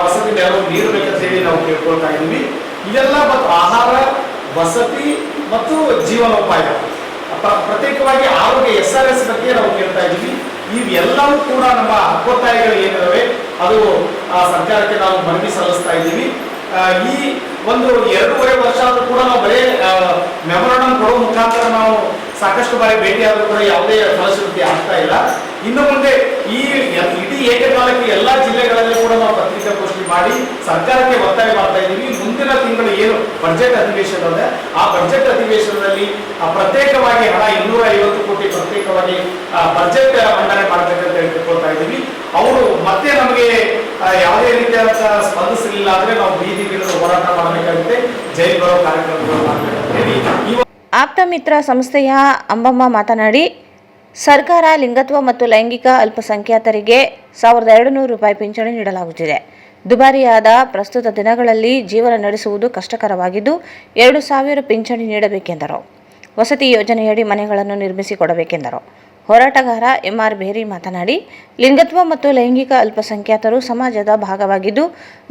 ವಸತಿ ನೆರವು ನೀಡಬೇಕಂತ ಹೇಳಿ ನಾವು ಕೇಳ್ಕೊಳ್ತಾ ಇದ್ದೀವಿ. ಇದೆಲ್ಲ ಮತ್ತು ಆಹಾರ, ವಸತಿ ಮತ್ತು ಜೀವನೋಪಾಯ, ಪ್ರತ್ಯೇಕವಾಗಿ ಆರೋಗ್ಯ SRS ಬಗ್ಗೆ ನಾವು ಕೇಳ್ತಾ ಇದ್ದೀವಿ. ಇವೆಲ್ಲವೂ ಕೂಡ ನಮ್ಮ ಹಕ್ಕೊತ್ತಾಯಗಳು ಏನಿದಾವೆ ಅದು ಸರ್ಕಾರಕ್ಕೆ ನಾವು ಮನವಿ ಸಲ್ಲಿಸ್ತಾ ಇದ್ದೀವಿ. ಈ ಒಂದು 2.5 ವರ್ಷ ಆದ್ರೂ ಕೂಡ ನಾವು ಬರೀ ಮೆಮೊರಾಂಡಮ್ ಕೊಡೋ ಮುಖಾಂತರ ನಾವು ಸಾಕಷ್ಟು ಬಾರಿ ಭೇಟಿ ಆದ್ರೂ ಕೂಡ ಯಾವುದೇ ಫಲಶ್ರುತಿ ಆಗ್ತಾ ಇಲ್ಲ. ಇನ್ನು ಮುಂದೆ ಈ ಇಡೀ ಏಕಕಾಲಕ್ಕೆ ಎಲ್ಲಾ ಜಿಲ್ಲೆಗಳಲ್ಲಿ ಕೂಡ ನಾವು ಪತ್ರಿಕಾಗೋಷ್ಠಿ ಮಾಡಿ ಸರ್ಕಾರಕ್ಕೆ ಒತ್ತಾಯ ಮಾಡ್ತಾ ಇದ್ದೀವಿ. ಮುಂದಿನ ತಿಂಗಳು ಏನು ಬಜೆಟ್ ಅಧಿವೇಶನ ಇದೆ, ಆ ಬಜೆಟ್ ಅಧಿವೇಶನದಲ್ಲಿ ಪ್ರತ್ಯೇಕವಾಗಿ ಹಣ 250 ಕೋಟಿ ಪ್ರತ್ಯೇಕವಾಗಿ ಬಜೆಟ್ ಮಂಡನೆ ಮಾಡಬೇಕಂತ ಹೇಳ್ಕೊಳ್ತಾ ಇದ್ದೀವಿ. ಅವರು ಮತ್ತೆ ನಮಗೆ ಯಾವುದೇ ರೀತಿಯಾದ ಸ್ಪಂದಿಸಲಿಲ್ಲ ಅಂದ್ರೆ ನಾವು ಬೀದಿಗಿಳಿದು ಹೋರಾಟ ಮಾಡಬೇಕಾಗುತ್ತೆ, ಜೈಲು ಬರೋ ಕಾರ್ಯಕ್ರಮಗಳು ಮಾಡಬೇಕಂತ ಹೇಳಿ ಆಪ್ತ ಮಿತ್ರ ಸಂಸ್ಥೆಯ ಅಂಬಮ್ಮ ಮಾತನಾಡಿ, ಸರ್ಕಾರ ಲಿಂಗತ್ವ ಮತ್ತು ಲೈಂಗಿಕ ಅಲ್ಪಸಂಖ್ಯಾತರಿಗೆ 1200 ರೂಪಾಯಿ ಪಿಂಚಣಿ ನೀಡಲಾಗುತ್ತಿದೆ. ದುಬಾರಿಯಾದ ಪ್ರಸ್ತುತ ದಿನಗಳಲ್ಲಿ ಜೀವನ ನಡೆಸುವುದು ಕಷ್ಟಕರವಾಗಿದ್ದು 2000 ಪಿಂಚಣಿ ನೀಡಬೇಕೆಂದರು. ವಸತಿ ಯೋಜನೆಯಡಿ ಮನೆಗಳನ್ನು ನಿರ್ಮಿಸಿಕೊಡಬೇಕೆಂದರು. ಹೋರಾಟಗಾರ ಎಂಆರ್ ಬೇರಿ ಮಾತನಾಡಿ, ಲಿಂಗತ್ವ ಮತ್ತು ಲೈಂಗಿಕ ಅಲ್ಪಸಂಖ್ಯಾತರು ಸಮಾಜದ ಭಾಗವಾಗಿದ್ದು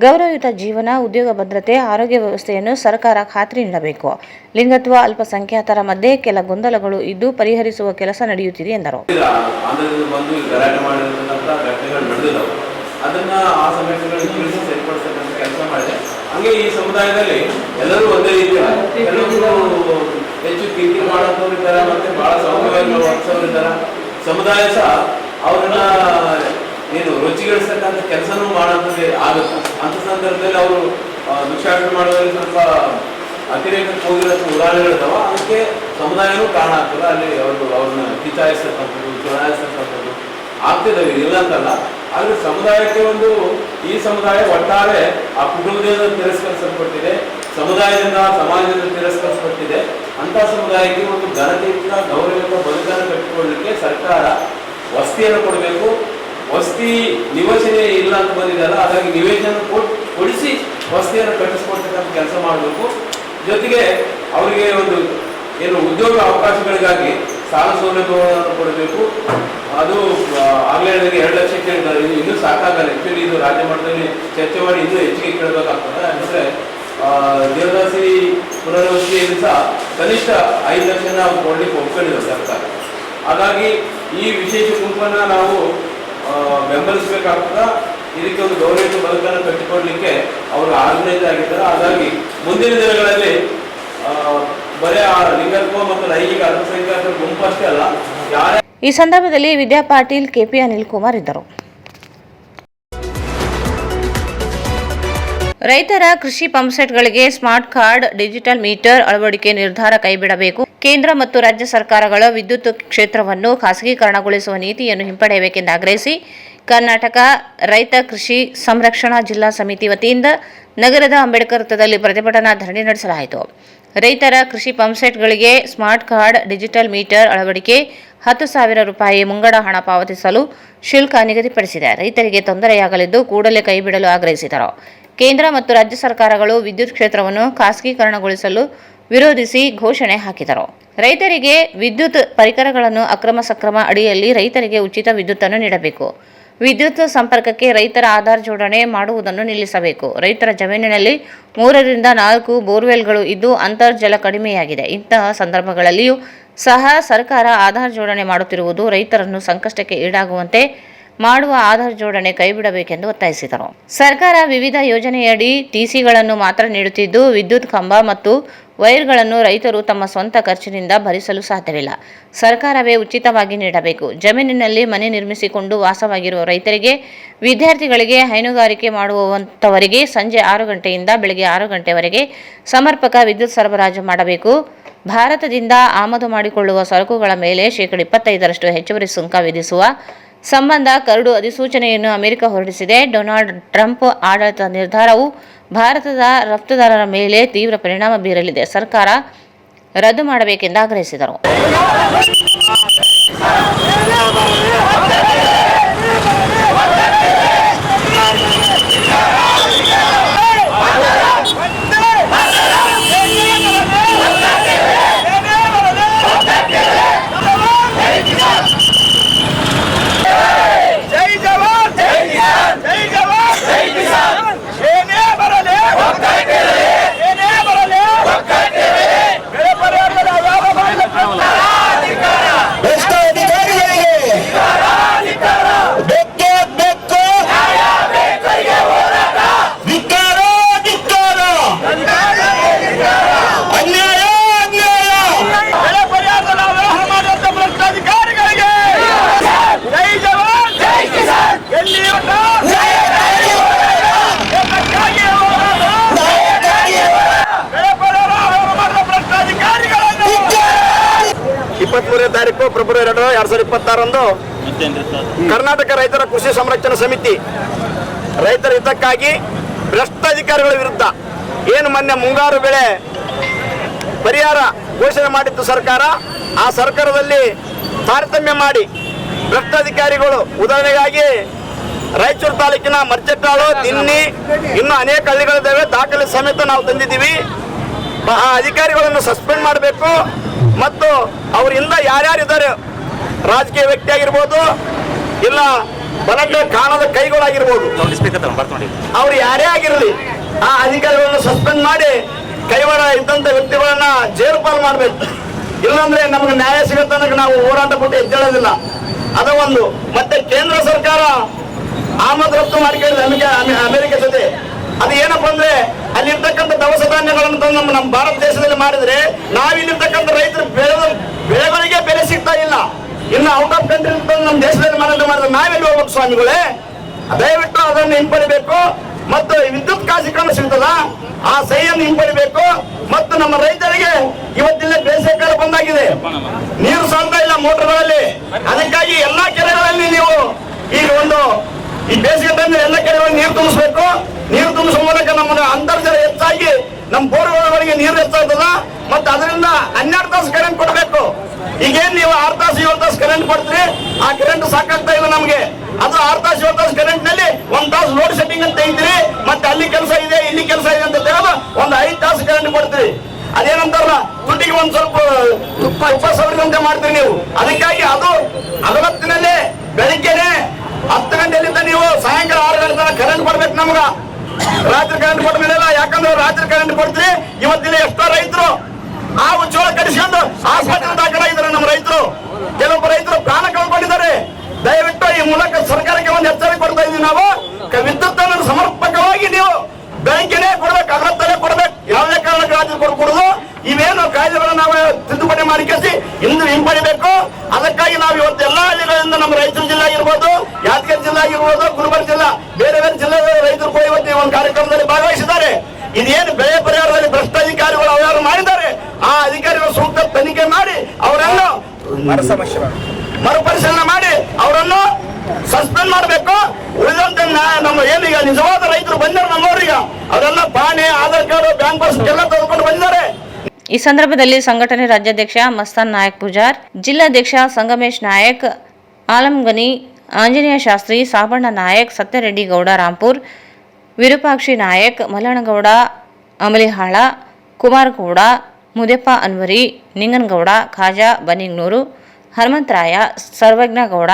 ಗೌರವಯುತ ಜೀವನ, ಉದ್ಯೋಗ ಭದ್ರತೆ, ಆರೋಗ್ಯ ವ್ಯವಸ್ಥೆಯನ್ನು ಸರ್ಕಾರ ಖಾತ್ರಿ ನೀಡಬೇಕು. ಲಿಂಗತ್ವ ಅಲ್ಪಸಂಖ್ಯಾತರ ಮಧ್ಯೆ ಕೆಲ ಗೊಂದಲಗಳು ಇದ್ದು ಪರಿಹರಿಸುವ ಕೆಲಸ ನಡೆಯುತ್ತಿದೆ ಎಂದರು. ಅದನ್ನ ಆ ಸಂಘಟನೆಗಳಿಗೆ ತಿಳಿಸಿ ಸರಿಪಡಿಸತಕ್ಕಂಥ ಕೆಲಸ ಮಾಡಿದೆ. ಹಂಗೆ ಈ ಸಮುದಾಯದಲ್ಲಿ ಎಲ್ಲರೂ ಒಂದೇ ರೀತಿಯ ಕೆಲವರು ಹೆಚ್ಚು ಕಿರಿಕಿರಿ ಮಾಡೋರು ಇದ್ದಾರೆ, ಮತ್ತೆ ಬಹಳ ಸೌಮ್ಯವಾಗಿ ವರ್ತಿಸೋರು ಇದ್ದಾರೆ. ಸಮುದಾಯ ಸಹ ಅವ್ರನ್ನ ಏನು ರುಚಿಗಳಿಸ್ತಕ್ಕಂಥ ಕೆಲಸನೂ ಮಾಡೋದೇ ಆಗುತ್ತೆ. ಅಂಥ ಸಂದರ್ಭದಲ್ಲಿ ಅವರು ಭಿಕ್ಷಾಟನೆ ಮಾಡೋದ್ರಲ್ಲಿ ಸ್ವಲ್ಪ ಅತಿರೇಕಕ್ಕೆ ಹೋಗಿರೋ ಉದಾಹರಣೆಗಳಿದಾವ. ಅದಕ್ಕೆ ಸಮುದಾಯನೂ ಕಾರಣ ಆಗ್ತದೆ. ಅಲ್ಲಿ ಅವ್ರನ್ನ ಕಿಚಾಯಿಸ್ತಕ್ಕಂಥದ್ದು, ಚುನಾಯಿಸ್ತಕ್ಕಂಥದ್ದು ಆಗ್ತಿದ್ದಾವೆ, ಇಲ್ಲ ಅಂತಲ್ಲ. ಆದ್ರೆ ಸಮುದಾಯಕ್ಕೆ ಈ ಸಮುದಾಯ ಒಟ್ಟಾರೆ ಆ ಕುಟುಂಬದಿಂದ ತಿರಸ್ಕರಿಸಲ್ಪಟ್ಟಿದೆ, ಸಮುದಾಯದಿಂದ ಸಮಾಜದಿಂದ ತಿರಸ್ಕರಿಸಲ್ಪಟ್ಟಿದೆ. ಅಂತ ಸಮುದಾಯಕ್ಕೆ ಘನತೆಯಿಂದ ಗೌರವಯುತ ಬದುಕನ್ನು ಕಟ್ಟಿಕೊಳ್ಳಲಿಕ್ಕೆ ಸರ್ಕಾರ ವಸತಿಯನ್ನು ಕೊಡಬೇಕು. ವಸತಿ ನಿವೇಶನ ಇಲ್ಲ ಅಂತ ಬಂದಿದೆಯಲ್ಲ, ಹಾಗಾಗಿ ನಿವೇಶನ ಕೊಡಿಸಿ ವಸತಿಯನ್ನು ಕಟ್ಟಿಸ್ಕೊಡ್ತಕ್ಕಂಥ ಕೆಲಸ ಮಾಡಬೇಕು. ಜೊತೆಗೆ ಅವರಿಗೆ ಏನು ಉದ್ಯೋಗ ಅವಕಾಶಗಳಿಗಾಗಿ ಸಾಲ ಸೌಲಭ್ಯಗಳನ್ನು ಕೊಡಬೇಕು. ಅದು ಆಗಲೇ 2 ಲಕ್ಷ ಕೇಳಿದ್ದಾರೆ. ಇನ್ನೂ ಸಾಕಾಗಲ್ಲ. ಆಕ್ಚುಲಿ ಇದು ರಾಜ್ಯ ಮಟ್ಟದಲ್ಲಿ ಚರ್ಚೆ ಮಾಡಿ ಇನ್ನೂ ಹೆಚ್ಚಿಗೆ ಕೇಳಬೇಕಾಗ್ತದೆ. ಅಂದರೆ ದೇವದಾಸಿ ಪುನರ್ವಸತಿಯಲ್ಲಿ ಸಹ ಕನಿಷ್ಠ 5 ಲಕ್ಷನ ಕೊಡ್ಲಿಕ್ಕೆ ಒಪ್ಕೊಂಡಿದ್ದಾರೆ ಸರ್ಕಾರ. ಹಾಗಾಗಿ ಈ ವಿಶೇಷ ಗುಂಪನ್ನು ನಾವು ಬೆಂಬಲಿಸಬೇಕಾಗ್ತದೆ. ಇದಕ್ಕೆ ಗೌರವಯುತ ಬದುಕನ್ನು ಕಟ್ಟಿಕೊಳ್ಳಲಿಕ್ಕೆ ಅವರು ಆರ್ಗನೈಸ್ ಆಗಿದ್ದಾರೆ. ಹಾಗಾಗಿ ಮುಂದಿನ ದಿನಗಳಲ್ಲಿ ಬರೀ ಆ ಲಿಂಗತ್ವ ಮತ್ತು ಲೈಂಗಿಕ ಅಲ್ಪಸಂಖ್ಯಾತರ ಗುಂಪು ಅಷ್ಟೇ ಅಲ್ಲ, ಯಾರೇ ಈ ಸಂದರ್ಭದಲ್ಲಿ ವಿದ್ಯಾ ಪಾಟೀಲ್, ಕೆಪಿ ಅನಿಲ್ ಕುಮಾರ್ ಇದ್ದರು. ರೈತರ ಕೃಷಿ ಪಂಪ್ಸೆಟ್ಗಳಿಗೆ ಸ್ಮಾರ್ಟ್ ಕಾರ್ಡ್, ಡಿಜಿಟಲ್ ಮೀಟರ್ ಅಳವಡಿಕೆ ನಿರ್ಧಾರ ಕೈಬಿಡಬೇಕು. ಕೇಂದ್ರ ಮತ್ತು ರಾಜ್ಯ ಸರ್ಕಾರಗಳ ವಿದ್ಯುತ್ ಕ್ಷೇತ್ರವನ್ನು ಖಾಸಗೀಕರಣಗೊಳಿಸುವ ನೀತಿಯನ್ನು ಹಿಂಪಡೆಯಬೇಕೆಂದು ಆಗ್ರಹಿಸಿ ಕರ್ನಾಟಕ ರೈತ ಕೃಷಿ ಸಂರಕ್ಷಣಾ ಜಿಲ್ಲಾ ಸಮಿತಿ ವತಿಯಿಂದ ನಗರದ ಅಂಬೇಡ್ಕರ್ ವೃತ್ತದಲ್ಲಿ ಪ್ರತಿಭಟನಾ ಧರಣಿ ನಡೆಸಲಾಯಿತು. ರೈತರ ಕೃಷಿ ಪಂಪ್ಸೆಟ್ಗಳಿಗೆ ಸ್ಮಾರ್ಟ್ ಕಾರ್ಡ್, ಡಿಜಿಟಲ್ ಮೀಟರ್ ಅಳವಡಿಕೆ 10,000 ರೂಪಾಯಿ ಮುಂಗಡ ಹಣ ಪಾವತಿಸಲು ಶುಲ್ಕ ನಿಗದಿಪಡಿಸಿದೆ. ರೈತರಿಗೆ ತೊಂದರೆಯಾಗಲಿದ್ದು ಕೂಡಲೇ ಕೈಬಿಡಲು ಆಗ್ರಹಿಸಿದರು. ಕೇಂದ್ರ ಮತ್ತು ರಾಜ್ಯ ಸರ್ಕಾರಗಳು ವಿದ್ಯುತ್ ಕ್ಷೇತ್ರವನ್ನು ಖಾಸಗೀಕರಣಗೊಳಿಸಲು ವಿರೋಧಿಸಿ ಘೋಷಣೆ ಹಾಕಿದರು. ರೈತರಿಗೆ ವಿದ್ಯುತ್ ಪರಿಕರಗಳನ್ನು ಅಕ್ರಮ ಸಕ್ರಮ ಅಡಿಯಲ್ಲಿ ರೈತರಿಗೆ ಉಚಿತ ವಿದ್ಯುತ್ತನ್ನು ನೀಡಬೇಕು. ವಿದ್ಯುತ್ ಸಂಪರ್ಕಕ್ಕೆ ರೈತರ ಆಧಾರ್ ಜೋಡಣೆ ಮಾಡುವುದನ್ನು ನಿಲ್ಲಿಸಬೇಕು. ರೈತರ ಜಮೀನಿನಲ್ಲಿ 3ರಿಂದ 4 ಬೋರ್ವೆಲ್ಗಳು ಇದ್ದು ಅಂತರ್ಜಲ ಕಡಿಮೆಯಾಗಿದೆ. ಇಂತಹ ಸಂದರ್ಭಗಳಲ್ಲಿಯೂ ಸಹ ಸರ್ಕಾರ ಆಧಾರ್ ಜೋಡಣೆ ಮಾಡುತ್ತಿರುವುದು ರೈತರನ್ನು ಸಂಕಷ್ಟಕ್ಕೆ ಈಡಾಗುವಂತೆ ಮಾಡುವ ಆಧಾರ್ ಜೋಡಣೆ ಕೈಬಿಡಬೇಕೆಂದು ಒತ್ತಾಯಿಸಿದರು. ಸರ್ಕಾರ ವಿವಿಧ ಯೋಜನೆಯಡಿ ಟಿಸಿಗಳನ್ನು ಮಾತ್ರ ನೀಡುತ್ತಿದ್ದು ವಿದ್ಯುತ್ ಕಂಬ ಮತ್ತು ವೈರ್ಗಳನ್ನು ರೈತರು ತಮ್ಮ ಸ್ವಂತ ಖರ್ಚಿನಿಂದ ಭರಿಸಲು ಸಾಧ್ಯವಿಲ್ಲ. ಸರ್ಕಾರವೇ ಉಚಿತವಾಗಿ ನೀಡಬೇಕು. ಜಮೀನಿನಲ್ಲಿ ಮನೆ ನಿರ್ಮಿಸಿಕೊಂಡು ವಾಸವಾಗಿರುವ ರೈತರಿಗೆ, ವಿದ್ಯಾರ್ಥಿಗಳಿಗೆ, ಹೈನುಗಾರಿಕೆ ಮಾಡುವಂಥವರಿಗೆ ಸಂಜೆ 6 ಗಂಟೆಯಿಂದ ಬೆಳಗ್ಗೆ 6 ಗಂಟೆವರೆಗೆ ಸಮರ್ಪಕ ವಿದ್ಯುತ್ ಸರಬರಾಜು ಮಾಡಬೇಕು. ಭಾರತದಿಂದ ಆಮದು ಮಾಡಿಕೊಳ್ಳುವ ಸರಕುಗಳ ಮೇಲೆ 25% ಹೆಚ್ಚುವರಿ ಸುಂಕ ವಿಧಿಸುವ ಸಂಬಂಧ ಕರಡು ಅಧಿಸೂಚನೆಯನ್ನು ಅಮೆರಿಕ ಹೊರಡಿಸಿದೆ. ಡೊನಾಲ್ಡ್ ಟ್ರಂಪ್ ಆಡಳಿತದ ನಿರ್ಧಾರವು ಭಾರತದ ರಫ್ತುದಾರರ ಮೇಲೆ ತೀವ್ರ ಪರಿಣಾಮ ಬೀರಲಿದೆ. ಸರ್ಕಾರ ರದ್ದು ಮಾಡಬೇಕೆಂದು ಆಗ್ರಹಿಸಿದರು. ಭ್ರಷ್ಟ ಅಧಿಕಾರಿಗಳಿಗೆ ರಂದು ಕರ್ನಾಟಕ ರೈತರ ಕೃಷಿ ಸಂರಕ್ಷಣಾ ಸಮಿತಿ ರೈತರ ಹಿತಕ್ಕಾಗಿ ಭ್ರಷ್ಟ ಅಧಿಕಾರಿಗಳ ವಿರುದ್ಧ ಏನು ಮೊನ್ನೆ ಮುಂಗಾರು ಬೆಳೆ ಪರಿಹಾರ ಘೋಷಣೆ ಮಾಡಿತ್ತು ಸರ್ಕಾರ, ಆ ಸರ್ಕಾರದಲ್ಲಿ ತಾರತಮ್ಯ ಮಾಡಿ ಭ್ರಷ್ಟಾಧಿಕಾರಿಗಳು, ಉದಾಹರಣೆಗಾಗಿ ರಾಯಚೂರು ತಾಲೂಕಿನ ಮರ್ಚಟ್ಟಾಳು, ದಿನ್ನಿ, ಇನ್ನೂ ಅನೇಕ ಹಳ್ಳಿಗಳಿದ್ದಾವೆ, ದಾಖಲೆ ಸಮೇತ ನಾವು ತಂದಿದ್ದೀವಿ. ಆ ಅಧಿಕಾರಿಗಳನ್ನು ಸಸ್ಪೆಂಡ್ ಮಾಡಬೇಕು ಮತ್ತು ಅವರಿಂದ ಯಾರ್ಯಾರಿದ್ದಾರೆ, ರಾಜಕೀಯ ವ್ಯಕ್ತಿ ಆಗಿರ್ಬೋದು, ಇಲ್ಲ ಬಲಕ್ಕೆ ಕಾಣದ ಕೈಗಳಾಗಿರ್ಬೋದು, ಅವ್ರು ಯಾರೇ ಆಗಿರಲಿ ಆ ಅಧಿಕಾರಿಗಳನ್ನು ಸಸ್ಪೆಂಡ್ ಮಾಡಿ ಕೈವಾಡ ಇದ್ದಂಥ ವ್ಯಕ್ತಿಗಳನ್ನ ಜೈಲು ಪಾಲು ಮಾಡಬೇಕು. ಇಲ್ಲಾಂದ್ರೆ ನಮ್ಗೆ ನ್ಯಾಯ ಸಿಗೋ ತನಕ ನಾವು ಹೋರಾಟ ಕೊಟ್ಟು ಎದ್ದೇಳೋದಿಲ್ಲ. ಅದ ಒಂದು. ಮತ್ತೆ ಕೇಂದ್ರ ಸರ್ಕಾರ ಆಮದು ರಫ್ತು ಮಾಡ್ಕೊಂಡಿದೆ ಅಮೆರಿಕ ಜೊತೆ. ಅದು ಏನಪ್ಪ ಅಂದ್ರೆ ಅಲ್ಲಿರ್ತಕ್ಕಂಥ ದವಸ ಧಾನ್ಯಗಳನ್ನು ತಂದು ನಮ್ಮ ಭಾರತ ದೇಶದಲ್ಲಿ ಮಾಡಿದ್ರೆ ನಾವಿಲ್ಲಿರ್ತಕ್ಕಂಥ ರೈತರು ಬೆಳೆಗಳಿಗೆ ಬೆಲೆ ಸಿಗ್ತಾ ಇಲ್ಲ. ಇನ್ನು ಔಟ್ ಆಫ್ ಕಂಟ್ರಿ ನಮ್ಮ ದೇಶದಲ್ಲಿ ಮಾರಾಟ ಮಾಡಿದ್ರೆ ನಾವೆಲ್ಲಿ ಹೋಗ್ಬೇಕು ಸ್ವಾಮಿಗಳೇ? ದಯವಿಟ್ಟು ಅದನ್ನು ಹಿಂಪಡಿಬೇಕು. ಮತ್ತು ವಿದ್ಯುತ್ ಖಾಸಗೀಕರಣ ಸಿಗ್ತದ, ಆ ಸಹಿಯನ್ನು ಹಿಂಪಡಿಬೇಕು. ಮತ್ತು ನಮ್ಮ ರೈತರಿಗೆ ಇವತ್ತಿನ ಬೇಸಿಗೆ ಕಾಲ ಬಂದಾಗಿದೆ, ನೀರು ಸಾಲ್ತಾ ಇಲ್ಲ ಮೋಟರ್ಗಳಲ್ಲಿ. ಅದಕ್ಕಾಗಿ ಎಲ್ಲಾ ಕೆರೆಗಳಲ್ಲಿ ನೀವು ಈಗ ಈ ಬೇಸಿಗೆ ಟೈಮ್ನಲ್ಲಿ ಎಲ್ಲ ಕೆರೆಗಳಲ್ಲಿ ನೀರು ತುಂಬಿಸ್ಬೇಕು. ನೀರು ತುಂಬಿಸುವ ಮೂಲಕ ನಮ್ಮ ಅಂತರ್ಜಲ ಹೆಚ್ಚಾಗಿ ನಮ್ಮ ಬೋರ್ಗಳಿಗೆ ನೀರು ಹೆಚ್ಚಾಗ್ತದ. ಮತ್ತು ಅದರಿಂದ 12 ತಾಸು ಕರೆಂಟ್ ಕೊಡಬೇಕು. ಈಗೇನ್ ನೀವು 6 ತಾಸು 7 ತಾಸು ಕರೆಂಟ್ ಕೊಡ್ತೀರಿ, ಆ ಕರೆಂಟ್ ಸಾಕಾಗ್ತಾ ಇಲ್ಲ ನಮ್ಗೆ. ಅದು 6 ತಾಸು 7 ತಾಸು ಕರೆಂಟ್ ನಲ್ಲಿ 1 ತಾಸು ಲೋಡ್ ಸೆಟ್ಟಿಂಗ್ ಅಂತ ತೆಗಿತೀರಿ, ಮತ್ತೆ ಅಲ್ಲಿ ಕೆಲಸ ಇದೆ ಇಲ್ಲಿ ಕೆಲಸ ಇದೆ ಅಂತ ತೆಗೆದು 5 ತಾಸು ಕರೆಂಟ್ ಕೊಡ್ತೀರಿ. ಅದೇನಂತಾರಲ್ಲ, ದುಡ್ಡಿಗೆ ಒಂದ್ ಸ್ವಲ್ಪ ತುಪ್ಪ ಸವರಿದಂತೆ ಮಾಡ್ತೀರಿ ನೀವು. ಅದಕ್ಕಾಗಿ ಅದು ಅಗಲತ್ತಿನಲ್ಲೇ ಬೆಳಿಗ್ಗೆನೆ 10 ಗಂಟೆಯಿಂದ ನೀವು ಸಾಯಂಕಾಲ 6 ಗಂಟೆ ತನಕ ಕರೆಂಟ್ ಕೊಡ್ಬೇಕು ನಮ್ಗ. ರಾತ್ರಿ ಕರೆಂಟ್ ಕೊಟ್ಟ ಮೇಲೆ ಯಾಕಂದ್ರೆ ರಾತ್ರಿ ಕರೆಂಟ್ ಕೊಡ್ತೀರಿ. ಇವತ್ತಿನ ಎಷ್ಟೋ ರೈತರು ಆ ಉಜ್ವಲ ಕಡಿಸ್ಕೊಂಡು ಆಸ್ಪತ್ರೆ ದಾಖಲಾಗಿದ್ದಾರೆ ನಮ್ಮ ರೈತರು. ಕೆಲವೊಬ್ಬ ರೈತರು ಪ್ರಾಣ ಕಳ್ಕೊಂಡಿದ್ದಾರೆ. ದಯವಿಟ್ಟು ಈ ಮೂಲಕ ಸರ್ಕಾರಕ್ಕೆ ಒಂದು ಎಚ್ಚರಿಕೆ ಕೊಡ್ತಾ ಇದ್ದೀವಿ ನಾವು. ವಿದ್ಯುತ್ ಅನ್ನು ಸಮರ್ಪಕವಾಗಿ ನೀವು ಬೆಳಗ್ಗೆನೆ ಕೊಡ್ಬೇಕು, ಅಗಲತ್ತಲ್ಲೇ ಕೊಡ್ಬೇಕು. ಯಾವುದೇ ಕಾರಣಕ್ಕೆ ರಾಜ್ಯ ಕೊಡಕೂಡದು. ಇವೇನು ಕಾಯ್ದೆಗಳನ್ನು ನಾವು ತಿದ್ದುಪಡಿ ಮಾಡಿ ಕೇಸಿ ಇಂದು ಹಿಂಪಡಿಬೇಕು. ಅದಕ್ಕಾಗಿ ನಾವು ಇವತ್ತು ಎಲ್ಲಾ ಹಳ್ಳಿಗಳಿಂದ ನಮ್ಮ ರಾಯಚೂರು ಜಿಲ್ಲೆ ಆಗಿರ್ಬೋದು, ಯಾದಗಿರಿ ಜಿಲ್ಲೆ ಆಗಿರ್ಬೋದು, ಗುಲ್ಬರ್ಗ ಜಿಲ್ಲಾ, ಬೇರೆ ಬೇರೆ ಜಿಲ್ಲೆಗಳ ರೈತರು ಕೂಡ ಇವತ್ತು ಒಂದು ಕಾರ್ಯಕ್ರಮದಲ್ಲಿ ಭಾಗವಹಿಸಿದ್ದಾರೆ. ಇದೇನು ಬೆಳೆ ಪರಿಹಾರದಲ್ಲಿ ಭ್ರಷ್ಟಾಧಿಕಾರಿಗಳು ಅವ್ಯಾರು ಮಾಡಿದ್ದಾರೆ, ಆ ಅಧಿಕಾರಿಗಳು ಸೂಕ್ತ ತನಿಖೆ ಮಾಡಿ ಅವರನ್ನು ಮರುಪರಿಶೀಲನೆ ಮಾಡಿ ಅವರನ್ನು ಸಸ್ಪೆಂಡ್ ಮಾಡಬೇಕು. ಉಳಿದಂತೆ ನಮ್ಮ ಏನೀಗ ನಿಜವಾದ ರೈತರು ಬಂದಿದ್ದಾರೆ ನಮ್ಮವ್ರೀಗ, ಅವರೆಲ್ಲ ಪಾಣಿ, ಆಧಾರ್ ಕಾರ್ಡ್, ಬ್ಯಾಂಕ್ ಪಾಸ್ ಎಲ್ಲ ತೆಗೆದುಕೊಂಡು ಬಂದಿದ್ದಾರೆ. ಈ ಸಂದರ್ಭದಲ್ಲಿ ಸಂಘಟನೆ ರಾಜ್ಯಾಧ್ಯಕ್ಷ ಮಸ್ತಾನ್ ನಾಯಕ್ ಪೂಜಾರ್, ಜಿಲ್ಲಾಧ್ಯಕ್ಷ ಸಂಗಮೇಶ್ ನಾಯಕ್, ಆಲಂಗನಿ, ಆಂಜನೇಯ ಶಾಸ್ತ್ರಿ, ಸಾಬಣ್ಣ ನಾಯಕ್, ಸತ್ಯರೆಡ್ಡಿ ಗೌಡ ರಾಂಪುರ್, ವಿರೂಪಾಕ್ಷಿ ನಾಯಕ್, ಮಲ್ಲಣ್ಣಗೌಡ ಅಮಲಿಹಾಳ, ಕುಮಾರಗೌಡ, ಮುದೆಪ್ಪ ಅನ್ವರಿ, ನಿಂಗನಗೌಡ, ಖಾಜಾ ಬನಿಂಗ್ನೂರು, ಹನುಮಂತರಾಯ, ಸರ್ವಜ್ಞ ಗೌಡ,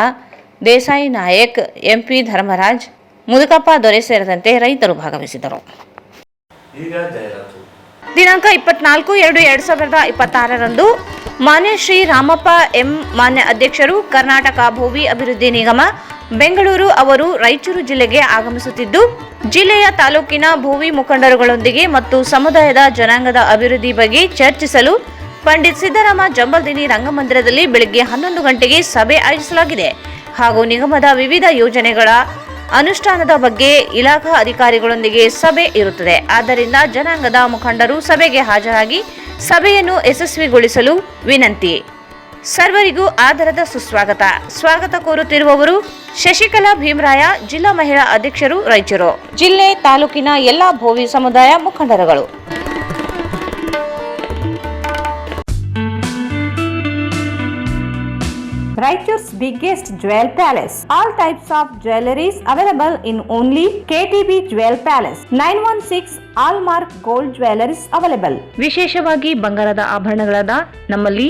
ದೇಸಾಯಿ ನಾಯಕ್, ಎಂಪಿ ಧರ್ಮರಾಜ್, ಮುದುಕಪ್ಪ ದೊರೆ ಸೇರಿದಂತೆ ರೈತರು ಭಾಗವಹಿಸಿದರು. ದಿನಾಂಕ 24/2/2026ರಂದು ಮಾನ್ಯ ಶ್ರೀ ರಾಮಪ್ಪ ಎಂ ಮಾನ್ಯ ಅಧ್ಯಕ್ಷರು ಕರ್ನಾಟಕ ಭೂಮಿ ಅಭಿವೃದ್ಧಿ ನಿಗಮ ಬೆಂಗಳೂರು ಅವರು ರಾಯಚೂರು ಜಿಲ್ಲೆಗೆ ಆಗಮಿಸುತ್ತಿದ್ದು, ಜಿಲ್ಲೆಯ ತಾಲೂಕಿನ ಭೂಮಿ ಮುಖಂಡರುಗಳೊಂದಿಗೆ ಮತ್ತು ಸಮುದಾಯದ ಜನಾಂಗದ ಅಭಿವೃದ್ಧಿ ಬಗ್ಗೆ ಚರ್ಚಿಸಲು ಪಂಡಿತ್ ಸಿದ್ದರಾಮ ಜಂಬಲ್ದಿನಿ ರಂಗಮಂದಿರದಲ್ಲಿ ಬೆಳಗ್ಗೆ 11 ಗಂಟೆಗೆ ಸಭೆ ಆಯೋಜಿಸಲಾಗಿದೆ. ಹಾಗೂ ನಿಗಮದ ವಿವಿಧ ಯೋಜನೆಗಳ ಅನುಷ್ಠಾನದ ಬಗ್ಗೆ ಇಲಾಖಾ ಅಧಿಕಾರಿಗಳೊಂದಿಗೆ ಸಭೆ ಇರುತ್ತದೆ. ಆದ್ದರಿಂದ ಜನಾಂಗದ ಮುಖಂಡರು ಸಭೆಗೆ ಹಾಜರಾಗಿ ಸಭೆಯನ್ನು ಯಶಸ್ವಿಗೊಳಿಸಲು ವಿನಂತಿ. ಸರ್ವರಿಗೂ ಆದರದ ಸ್ವಾಗತ ಕೋರುತ್ತಿರುವವರು ಶಶಿಕಲಾ ಭೀಮರಾಯ, ಜಿಲ್ಲಾ ಮಹಿಳಾ ಅಧ್ಯಕ್ಷರು, ರಾಯಚೂರು ಜಿಲ್ಲೆ, ತಾಲೂಕಿನ ಎಲ್ಲಾ ಭೋವಿ ಸಮುದಾಯ ಮುಖಂಡರುಗಳು. Raichur's biggest jewel palace. All types of jewelries available in only KTB Jewel Palace. 916 Allmark Gold Jewelries available. ವಿಶೇಷವಾಗಿ ಬಂಗಾರದ ಆಭರಣಗಳಾದ ನಮ್ಮಲ್ಲಿ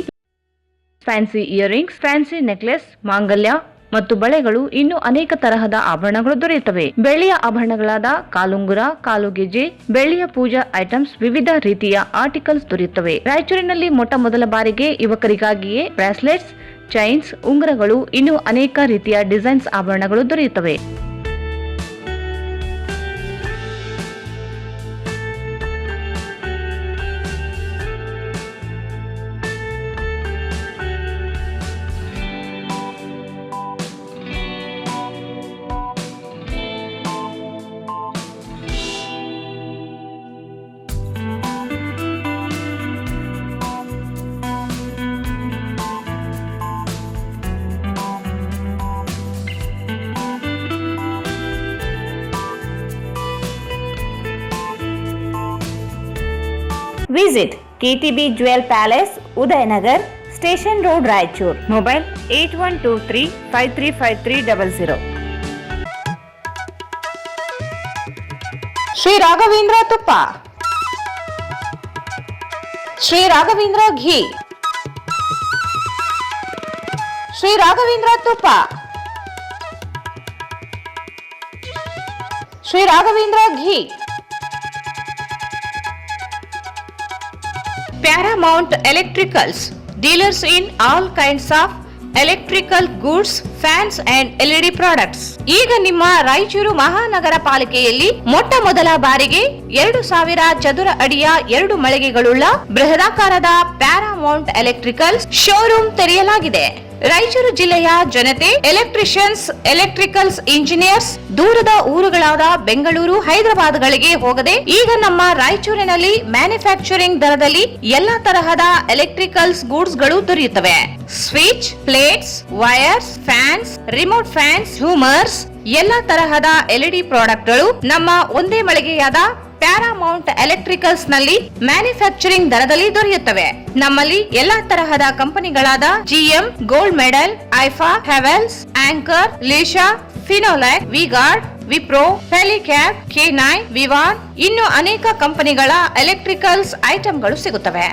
ಫ್ಯಾನ್ಸಿ ಇಯರಿಂಗ್ಸ್, ಫ್ಯಾನ್ಸಿ ನೆಕ್ಲೆಸ್, ಮಾಂಗಲ್ಯ ಮತ್ತು ಬಳೆಗಳು, ಇನ್ನು ಅನೇಕ ತರಹದ ಆಭರಣಗಳು ದೊರೆಯುತ್ತವೆ. ಬೆಳ್ಳಿಯ ಆಭರಣಗಳಾದ ಕಾಲುಂಗುರ, ಕಾಲುಗೆಜೆ, ಬೆಳ್ಳಿಯ ಪೂಜಾ ಐಟಮ್ಸ್, ವಿವಿಧ ರೀತಿಯ ಆರ್ಟಿಕಲ್ಸ್ ದೊರೆಯುತ್ತವೆ. ರಾಯಚೂರಿನಲ್ಲಿ ಮೊಟ್ಟ ಮೊದಲ ಬಾರಿಗೆ ಯುವಕರಿಗಾಗಿಯೇ ಬ್ರಾಸ್ಲೆಟ್ಸ್, ಚೈನ್ಸ್, ಉಂಗುರಗಳು, ಇನ್ನು ಅನೇಕ ರೀತಿಯ ಡಿಸೈನ್ಸ್ ಆಭರಣಗಳು ದೊರೆಯುತ್ತವೆ. Visit KTB Jewel Palace, Udayanagar, Station Road, Raichur. Mobile 8123535300. Shri Raghavendra ತುಪ್ಪ, ಶ್ರೀ ರಾಘವೇಂದ್ರ ಘೀ, ಶ್ರೀ ರಾಘವೇಂದ್ರ ತುಪ್ಪ, ಶ್ರೀ ರಾಘವೇಂದ್ರ ಘೀ. Paramount Electricals, dealers in all kinds of electrical goods, fans and LED products. ಈಗ ನಿಮ್ಮ ರಾಯಚೂರು ಮಹಾನಗರ ಪಾಲಿಕೆಯಲ್ಲಿ ಮೊಟ್ಟ ಮೊದಲ ಬಾರಿಗೆ 2000 ಚದುರ ಅಡಿಯ 2 ಮಳಿಗೆಗಳುಳ್ಳ ಬೃಹದಾಕಾರದ ಪ್ಯಾರಾಮೌಂಟ್ ಎಲೆಕ್ಟ್ರಿಕಲ್ಸ್ ಶೋರೂಮ್ ತೆರೆಯಲಾಗಿದೆ. ರಾಯಚೂರು ಜಿಲ್ಲೆಯ ಜನತೆ, ಎಲೆಕ್ಟ್ರಿಷಿಯನ್ಸ್, ಎಲೆಕ್ಟ್ರಿಕಲ್ಸ್ ಇಂಜಿನಿಯರ್ಸ್ ದೂರದ ಊರುಗಳಾದ ಬೆಂಗಳೂರು, ಹೈದರಾಬಾದ್ಗಳಿಗೆ ಹೋಗದೆ ಈಗ ನಮ್ಮ ರಾಯಚೂರಿನಲ್ಲಿ ಮ್ಯಾನುಫ್ಯಾಕ್ಚರಿಂಗ್ ದರದಲ್ಲಿ ಎಲ್ಲಾ ತರಹದ ಎಲೆಕ್ಟ್ರಿಕಲ್ಸ್ ಗೂಡ್ಸ್ ಗಳು ದೊರೆಯುತ್ತವೆ. Switch, plates, wires, fans, remote fans, ಹ್ಯೂಮರ್ಸ್, ಎಲ್ಲಾ ತರಹದ LED ಪ್ರಾಡಕ್ಟ್ ಗಳು ನಮ್ಮ ಒಂದೇ ಮಳಿಗೆಯಾದ ಪ್ಯಾರಾಮೌಂಟ್ ಎಲೆಕ್ಟ್ರಿಕಲ್ಸ್ ನಲ್ಲಿ ಮ್ಯಾನುಫ್ಯಾಕ್ಚರಿಂಗ್ ದರದಲ್ಲಿ ದೊರೆಯುತ್ತವೆ. ನಮ್ಮಲ್ಲಿ ಎಲ್ಲಾ ತರಹದ ಕಂಪನಿಗಳಾದ GM, ಗೋಲ್ಡ್ ಮೆಡಲ್, ಐಫಾ, ಹೆವೆಲ್ಸ್, ಆಂಕರ್, ಲೀಶಾ, ಫಿನೋಲ್ಯಾಕ್, ವಿಗಾರ್ಡ್, ವಿಪ್ರೋ, ಫೆಲಿಕ್ಯಾಪ್, K9, ವಿವಾನ್ ಇನ್ನು ಅನೇಕ ಕಂಪನಿಗಳ ಎಲೆಕ್ಟ್ರಿಕಲ್ಸ್ ಐಟಂಗಳು ಸಿಗುತ್ತವೆ.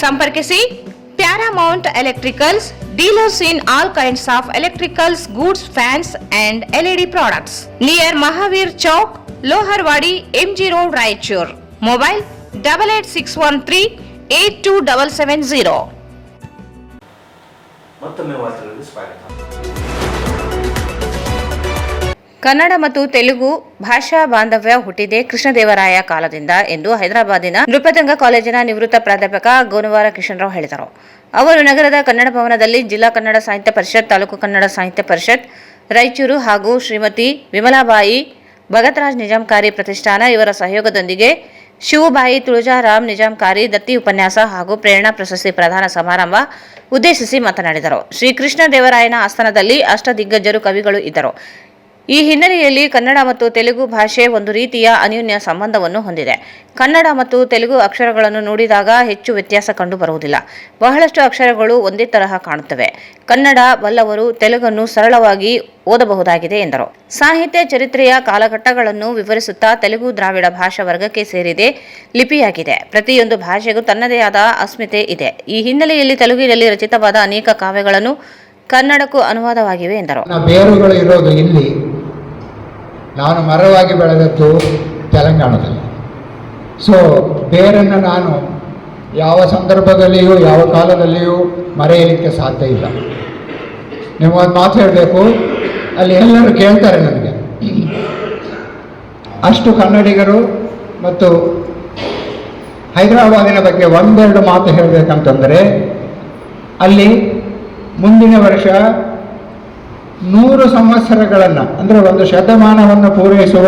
ಸಂಪರ್ಕಿಸಿ Paramount electricals, dealers in all kinds of electricals goods, fans and LED products, near Mahavir Chowk, Loharwadi, MG road, Raichur. Mobile 8861382770. ಮತ್ತೊಮ್ಮೆ ವಾರ್ತೆಗಳಿಗೆ ಸ್ವಾಗತ. ಕನ್ನಡ ಮತ್ತು ತೆಲುಗು ಭಾಷಾ ಬಾಂಧವ್ಯ ಹುಟ್ಟಿದೆ ಕೃಷ್ಣದೇವರಾಯ ಕಾಲದಿಂದ ಎಂದು ಹೈದರಾಬಾದಿನ ನೃಪತುಂಗ ಕಾಲೇಜಿನ ನಿವೃತ್ತ ಪ್ರಾಧ್ಯಾಪಕ ಗೋನವಾರ ಕಿಶನ್ರಾವ್ ಹೇಳಿದರು. ಅವರು ನಗರದ ಕನ್ನಡ ಭವನದಲ್ಲಿ ಜಿಲ್ಲಾ ಕನ್ನಡ ಸಾಹಿತ್ಯ ಪರಿಷತ್, ತಾಲೂಕು ಕನ್ನಡ ಸಾಹಿತ್ಯ ಪರಿಷತ್ ರಾಯಚೂರು ಹಾಗೂ ಶ್ರೀಮತಿ ವಿಮಲಾಬಾಯಿ ಭಗತ್ರಾಜ್ ನಿಜಾಂಕಾರಿ ಪ್ರತಿಷ್ಠಾನ ಇವರ ಸಹಯೋಗದೊಂದಿಗೆ ಶಿವುಬಾಯಿ ತುಳಜಾರಾಮ್ ನಿಜಾಂಕಾರಿ ದತ್ತಿ ಉಪನ್ಯಾಸ ಹಾಗೂ ಪ್ರೇರಣಾ ಪ್ರಶಸ್ತಿ ಪ್ರದಾನ ಸಮಾರಂಭ ಉದ್ದೇಶಿಸಿ ಮಾತನಾಡಿದರು. ಶ್ರೀ ಕೃಷ್ಣ ದೇವರಾಯನ ಆಸ್ಥಾನದಲ್ಲಿ ಅಷ್ಟದಿಗ್ಗಜರು ಕವಿಗಳು ಇದ್ದರು. ಈ ಹಿನ್ನೆಲೆಯಲ್ಲಿ ಕನ್ನಡ ಮತ್ತು ತೆಲುಗು ಭಾಷೆ ಒಂದು ರೀತಿಯ ಅನ್ಯೋನ್ಯ ಸಂಬಂಧವನ್ನು ಹೊಂದಿದೆ. ಕನ್ನಡ ಮತ್ತು ತೆಲುಗು ಅಕ್ಷರಗಳನ್ನು ನೋಡಿದಾಗ ಹೆಚ್ಚು ವ್ಯತ್ಯಾಸ ಕಂಡು ಬರುವುದಿಲ್ಲ. ಬಹಳಷ್ಟು ಅಕ್ಷರಗಳು ಒಂದೇ ತರಹ ಕಾಣುತ್ತವೆ. ಕನ್ನಡ ಬಲ್ಲವರು ತೆಲುಗನ್ನು ಸರಳವಾಗಿ ಓದಬಹುದಾಗಿದೆ ಎಂದರು. ಸಾಹಿತ್ಯ ಚರಿತ್ರೆಯ ಕಾಲಘಟ್ಟಗಳನ್ನು ವಿವರಿಸುತ್ತಾ ತೆಲುಗು ದ್ರಾವಿಡ ಭಾಷಾ ವರ್ಗಕ್ಕೆ ಸೇರಿದೆ ಲಿಪಿಯಾಗಿದೆ. ಪ್ರತಿಯೊಂದು ಭಾಷೆಗೂ ತನ್ನದೇ ಆದ ಅಸ್ಮಿತೆ ಇದೆ. ಈ ಹಿನ್ನೆಲೆಯಲ್ಲಿ ತೆಲುಗಿನಲ್ಲಿ ರಚಿತವಾದ ಅನೇಕ ಕಾವ್ಯಗಳನ್ನು ಕನ್ನಡಕ್ಕೂ ಅನುವಾದವಾಗಿವೆ ಎಂದರು. ಬೇರುಗಳು ಇರೋದು ಇಲ್ಲಿ, ನಾನು ಮರವಾಗಿ ಬೆಳೆದದ್ದು ತೆಲಂಗಾಣದಲ್ಲಿ. ಸೊ ಬೇರನ್ನು ನಾನು ಯಾವ ಸಂದರ್ಭದಲ್ಲಿಯೂ ಯಾವ ಕಾಲದಲ್ಲಿಯೂ ಮರೆಯಲಿಕ್ಕೆ ಸಾಧ್ಯ ಇಲ್ಲ. ನೀವು ಒಂದು ಮಾತು ಹೇಳಬೇಕು, ಅಲ್ಲಿ ಎಲ್ಲರೂ ಕೇಳ್ತಾರೆ ನನಗೆ, ಅಷ್ಟು ಕನ್ನಡಿಗರು. ಮತ್ತು ಹೈದರಾಬಾದಿನ ಬಗ್ಗೆ ಒಂದೆರಡು ಮಾತು ಹೇಳಬೇಕಂತಂದರೆ, ಅಲ್ಲಿ ಮುಂದಿನ ವರ್ಷ 100 ಸಂವತ್ಸರಗಳನ್ನು ಅಂದರೆ 1 ಶತಮಾನವನ್ನು ಪೂರೈಸುವ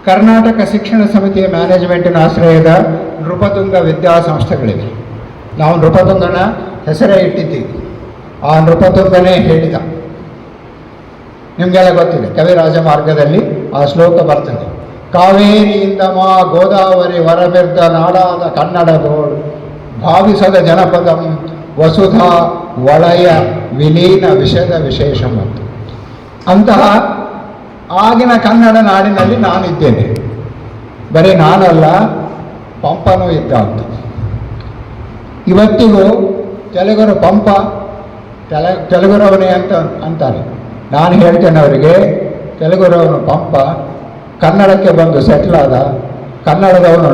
ಕರ್ನಾಟಕ ಶಿಕ್ಷಣ ಸಮಿತಿಯ ಮ್ಯಾನೇಜ್ಮೆಂಟಿನ ಆಶ್ರಯದ ನೃಪತುಂಗ ವಿದ್ಯಾಸಂಸ್ಥೆಗಳಿವೆ. ನಾವು ನೃಪತುಂಗನ ಹೆಸರೇ ಇಟ್ಟಿದ್ದೀವಿ. ಆ ನೃಪತುಂಗನೇ ಹೇಳಿದ, ನಿಮಗೆಲ್ಲ ಗೊತ್ತಿದೆ, ಕವಿರಾಜ ಮಾರ್ಗದಲ್ಲಿ ಆ ಶ್ಲೋಕ ಬರ್ತದೆ. ಕಾವೇರಿಯಿಂದ ಮಾ ಗೋದಾವರಿ ವರಬೆರ್ದ ನಾಡಾದ ಕನ್ನಡಗೋಳು ಭಾವಿಸದ ಜನಪದಂ ವಸುಧಾ ವಲಯ ವಿಲೀನ ವಿಷದ ವಿಶೇಷ. ಮತ್ತು ಅಂತಹ ಆಗಿನ ಕನ್ನಡ ನಾಡಿನಲ್ಲಿ ನಾನಿದ್ದೇನೆ. ಬರೀ ನಾನಲ್ಲ, ಪಂಪನೂ ಇದ್ದ ಅಂತ. ಇವತ್ತಿಗೂ ತೆಲುಗರು ಪಂಪ ತೆಲುಗುರವನೇ ಅಂತಾರೆ. ನಾನು ಹೇಳ್ತೇನೆ ಅವರಿಗೆ, ತೆಲುಗುರವನು ಪಂಪ, ಕನ್ನಡಕ್ಕೆ ಬಂದು ಸೆಟ್ಲಾದ, ಕನ್ನಡದವನು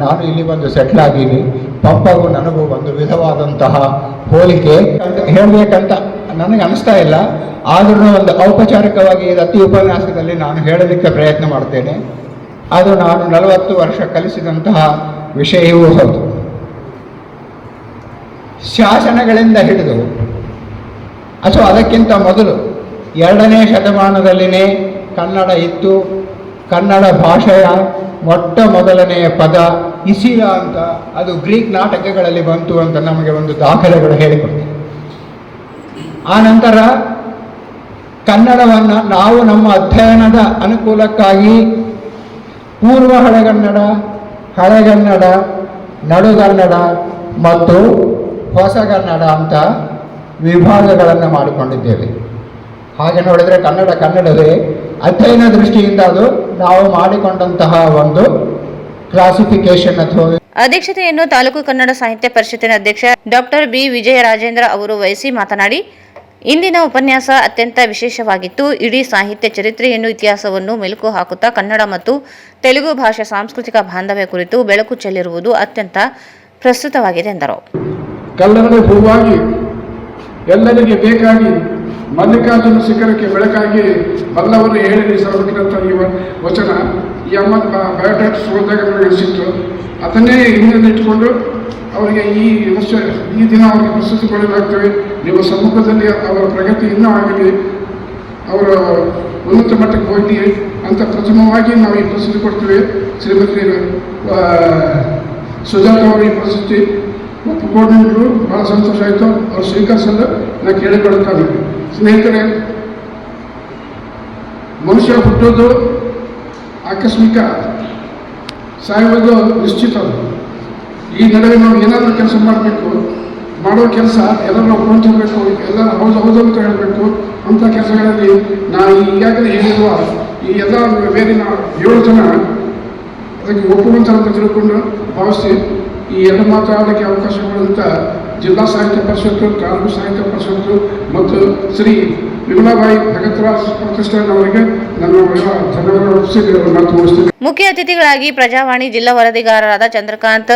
ನಾನು ಇಲ್ಲಿ ಬಂದು ಸೆಟ್ಲ್ ಆಗೀನಿ. ಪಂಪಗೂ ನನಗೂ ಒಂದು ವಿಧವಾದಂತಹ ಹೋಲಿಕೆ ಹೇಳಬೇಕಂತ ನನಗೆ ಅನಿಸ್ತಾ ಇಲ್ಲ. ಆದರೂ ಒಂದು ಔಪಚಾರಿಕವಾಗಿ ದತ್ತಿ ಉಪನ್ಯಾಸದಲ್ಲಿ ನಾನು ಹೇಳಲಿಕ್ಕೆ ಪ್ರಯತ್ನ ಮಾಡ್ತೇನೆ. ಅದು ನಾನು 40 ವರ್ಷ ಕಲಿಸಿದಂತಹ ವಿಷಯವೂ ಹೌದು. ಶಾಸನಗಳಿಂದ ಹಿಡಿದು ಅಥವಾ ಅದಕ್ಕಿಂತ ಮೊದಲು 2ನೇ ಶತಮಾನದಲ್ಲಿನೇ ಕನ್ನಡ ಇತ್ತು. ಕನ್ನಡ ಭಾಷೆಯ ಮೊಟ್ಟ ಮೊದಲನೆಯ ಪದ ಇಸಿಲ ಅಂತ, ಅದು ಗ್ರೀಕ್ ನಾಟಕಗಳಲ್ಲಿ ಬಂತು ಅಂತ ನಮಗೆ ಒಂದು ದಾಖಲೆಗಳು ಹೇಳಿಕೊಡ್ತವೆ. ಆ ನಂತರ ಕನ್ನಡವನ್ನು ನಾವು ನಮ್ಮ ಅಧ್ಯಯನದ ಅನುಕೂಲಕ್ಕಾಗಿ ಪೂರ್ವ ಹಳೆಗನ್ನಡ, ಹಳೆಗನ್ನಡ, ನಡುಗನ್ನಡ ಮತ್ತು ಹೊಸಗನ್ನಡ ಅಂತ ವಿಭಾಗಗಳನ್ನು ಮಾಡಿಕೊಂಡಿದ್ದೇವೆ. ಹಾಗೆ ನೋಡಿದರೆ ಕನ್ನಡವೇ ಅಧ್ಯಯನ ದೃಷ್ಟಿಯಿಂದ ಅದು ನಾವು ಮಾಡಿಕೊಂಡಂತಹ ಒಂದು ಕ್ಲಾಸಿಫಿಕೇಶನ್ ಅಥವಾ ಅಧ್ಯಕ್ಷತೆಯನ್ನು ತಾಲೂಕು ಕನ್ನಡ ಸಾಹಿತ್ಯ ಪರಿಷತ್ತಿನ ಅಧ್ಯಕ್ಷ ಡಾಕ್ಟರ್ ಬಿ ವಿಜಯರಾಜೇಂದ್ರ ಅವರು ವಹಿಸಿ ಮಾತನಾಡಿ, ಇಂದಿನ ಉಪನ್ಯಾಸ ಅತ್ಯಂತ ವಿಶೇಷವಾಗಿತ್ತು. ಇಡೀ ಸಾಹಿತ್ಯ ಚರಿತ್ರೆಯನ್ನು, ಇತಿಹಾಸವನ್ನು ಮೆಲುಕು ಹಾಕುತ್ತಾ ಕನ್ನಡ ಮತ್ತು ತೆಲುಗು ಭಾಷೆ ಸಾಂಸ್ಕೃತಿಕ ಬಾಂಧವ್ಯ ಕುರಿತು ಬೆಳಕು ಚೆಲ್ಲಿರುವುದು ಅತ್ಯಂತ ಪ್ರಸ್ತುತವಾಗಿದೆ ಎಂದರು. ಕಲ್ಲರಳೆ ಹೂವಾಗಿ ಎಲ್ಲರಿಗೆ ಬೇಕಾಗಿ ಮಲ್ಲಿಕಾರ್ಜುನ ಶಿಖರಕ್ಕೆ ಬೆಳಕಾಗಿ ಬಲ್ಲವರು ಹೇಳಿರಿ ಸರ್ವಜ್ಞಂತ ಈ ವಚನ ಈ ಅಮ್ಮ ಬಯೋಡಾಕ್ಸ್ ಓದಿದಾಗ ನನಗೆ ಅನಿಸಿತ್ತು. ಅದನ್ನೇ ಹಿಂದಿಟ್ಟುಕೊಂಡು ಅವರಿಗೆ ಈ ದಿನ ಅವರಿಗೆ ಪ್ರಸ್ತುತಿಗೊಳ್ಳಲಾಗ್ತವೆ. ನಿಮ್ಮ ಸಮ್ಮುಖದಲ್ಲಿ ಅವರ ಪ್ರಗತಿ ಇನ್ನೂ ಆಗಲಿ, ಅವರ ಉನ್ನತ ಮಟ್ಟಕ್ಕೆ ಹೋಗಿ ಅಂತ ಪ್ರಥಮವಾಗಿ ನಾವು ಈ ಪ್ರಸ್ತುತಿ ಕೊಡ್ತೇವೆ. ಶ್ರೀಮತಿ ಸುಜಾತ ಅವರು ಈ ಪ್ರಸ್ತುತಿ ಒಪ್ಪಿಕೊಂಡ್ರು, ಭಾಳ ಸಂತೋಷ ಆಯಿತು. ಅವ್ರು ಸ್ವೀಕರಿಸಲು ನಾನು ಕೇಳಿಕೊಳ್ಳುತ್ತಾನೆ. ಸ್ನೇಹಿತರೆ, ಮನುಷ್ಯ ಹುಟ್ಟೋದು ಆಕಸ್ಮಿಕ, ಸಾಯುವುದು ನಿಶ್ಚಿತ. ಈ ನಡುವೆ ನಾವು ಏನಾದರೂ ಕೆಲಸ ಮಾಡಬೇಕು, ಮಾಡೋ ಕೆಲಸ ಎಲ್ಲರೂ ಒಪ್ಕೊಂಡು ಹೋಗಬೇಕು, ಎಲ್ಲ ಹೌದು ಅಂತ ಹೇಳಬೇಕು. ಅಂಥ ಕೆಲಸಗಳಲ್ಲಿ ನಾನು ಈಗಾಗಲೇ ಹೇಳಿರುವ ಈ ಎಲ್ಲ ಬೇರೆ 7 ಜನ ಅದಕ್ಕೆ ಒಪ್ಪುವಂತ ತಿಳ್ಕೊಂಡು ಭಾವಿಸಿ ಈ ಎರಡು ಮಾತಾಡಲಿಕ್ಕೆ ಅವಕಾಶ ಕೊಡುವಂಥ ಜಿಲ್ಲಾ ಸಾಹಿತ್ಯ ಪರಿಷತ್ತು, ತಾಲೂಕು ಸಾಹಿತ್ಯ ಪರಿಷತ್ತು ಮತ್ತು ಶ್ರೀ ವಿಮಲಾಬಾಯಿ ಭಗತ್ರಾಜ್ ಪ್ರತಿಷ್ಠಾನ ಅವರಿಗೆ ನನ್ನ ಧನ್ಯವಾದ ಮಾತು ಮುಗಿಸ್ತೇನೆ. ಮುಖ್ಯ ಅತಿಥಿಗಳಾಗಿ ಪ್ರಜಾವಾಣಿ ಜಿಲ್ಲಾ ವರದಿಗಾರರಾದ ಚಂದ್ರಕಾಂತ್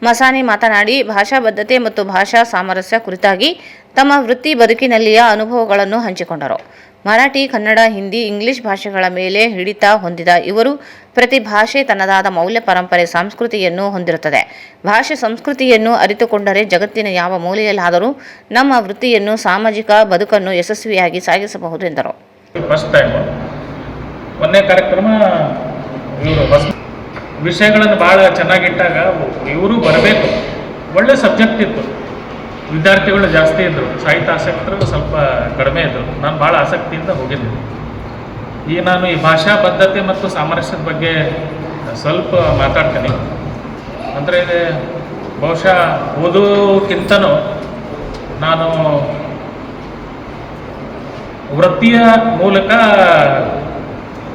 ಮಸಾನಿ ಮಾತನಾಡಿ, ಭಾಷಾ ಬದ್ಧತೆ ಮತ್ತು ಭಾಷಾ ಸಾಮರಸ್ಯ ಕುರಿತಾಗಿ ತಮ್ಮ ವೃತ್ತಿ ಬದುಕಿನಲ್ಲಿಯ ಅನುಭವಗಳನ್ನು ಹಂಚಿಕೊಂಡರು. ಮರಾಠಿ, ಕನ್ನಡ, ಹಿಂದಿ, ಇಂಗ್ಲಿಷ್ ಭಾಷೆಗಳ ಮೇಲೆ ಹಿಡಿತ ಹೊಂದಿದ ಇವರು ಪ್ರತಿ ಭಾಷೆ ತನ್ನದಾದ ಮೌಲ್ಯ, ಪರಂಪರೆ, ಸಂಸ್ಕೃತಿಯನ್ನು ಹೊಂದಿರುತ್ತದೆ. ಭಾಷೆ ಸಂಸ್ಕೃತಿಯನ್ನು ಅರಿತುಕೊಂಡರೆ ಜಗತ್ತಿನ ಯಾವ ಮೂಲೆಯಲ್ಲಾದರೂ ನಮ್ಮ ವೃತ್ತಿಯನ್ನು, ಸಾಮಾಜಿಕ ಬದುಕನ್ನು ಯಶಸ್ವಿಯಾಗಿ ಸಾಗಿಸಬಹುದು ಎಂದರು. ಫಸ್ಟ್ ಟೈಮ್ ಒಂದೇ ಕಾರ್ಯಕ್ರಮ ಇವರು ವಿಷಯಗಳನ್ನು ಭಾಳ ಚೆನ್ನಾಗಿಟ್ಟಾಗ ಇವರು ಬರಬೇಕು. ಒಳ್ಳೆ ಸಬ್ಜೆಕ್ಟ್ ಇತ್ತು. ವಿದ್ಯಾರ್ಥಿಗಳು ಜಾಸ್ತಿ ಇದ್ದರು, ಸಾಹಿತ್ಯ ಆಸಕ್ತರು ಸ್ವಲ್ಪ ಕಡಿಮೆ ಇದ್ದರು. ನಾನು ಭಾಳ ಆಸಕ್ತಿಯಿಂದ ಹೋಗಿದ್ದೆ. ಈಗ ನಾನು ಈ ಭಾಷಾ ಬದ್ಧತೆ ಮತ್ತು ಸಾಮರಸ್ಯದ ಬಗ್ಗೆ ಸ್ವಲ್ಪ ಮಾತಾಡ್ತೀನಿ. ಅಂದರೆ ಬಹುಶಃ ಓದೋಕ್ಕಿಂತನೂ ನಾನು ವೃತ್ತಿಯ ಮೂಲಕ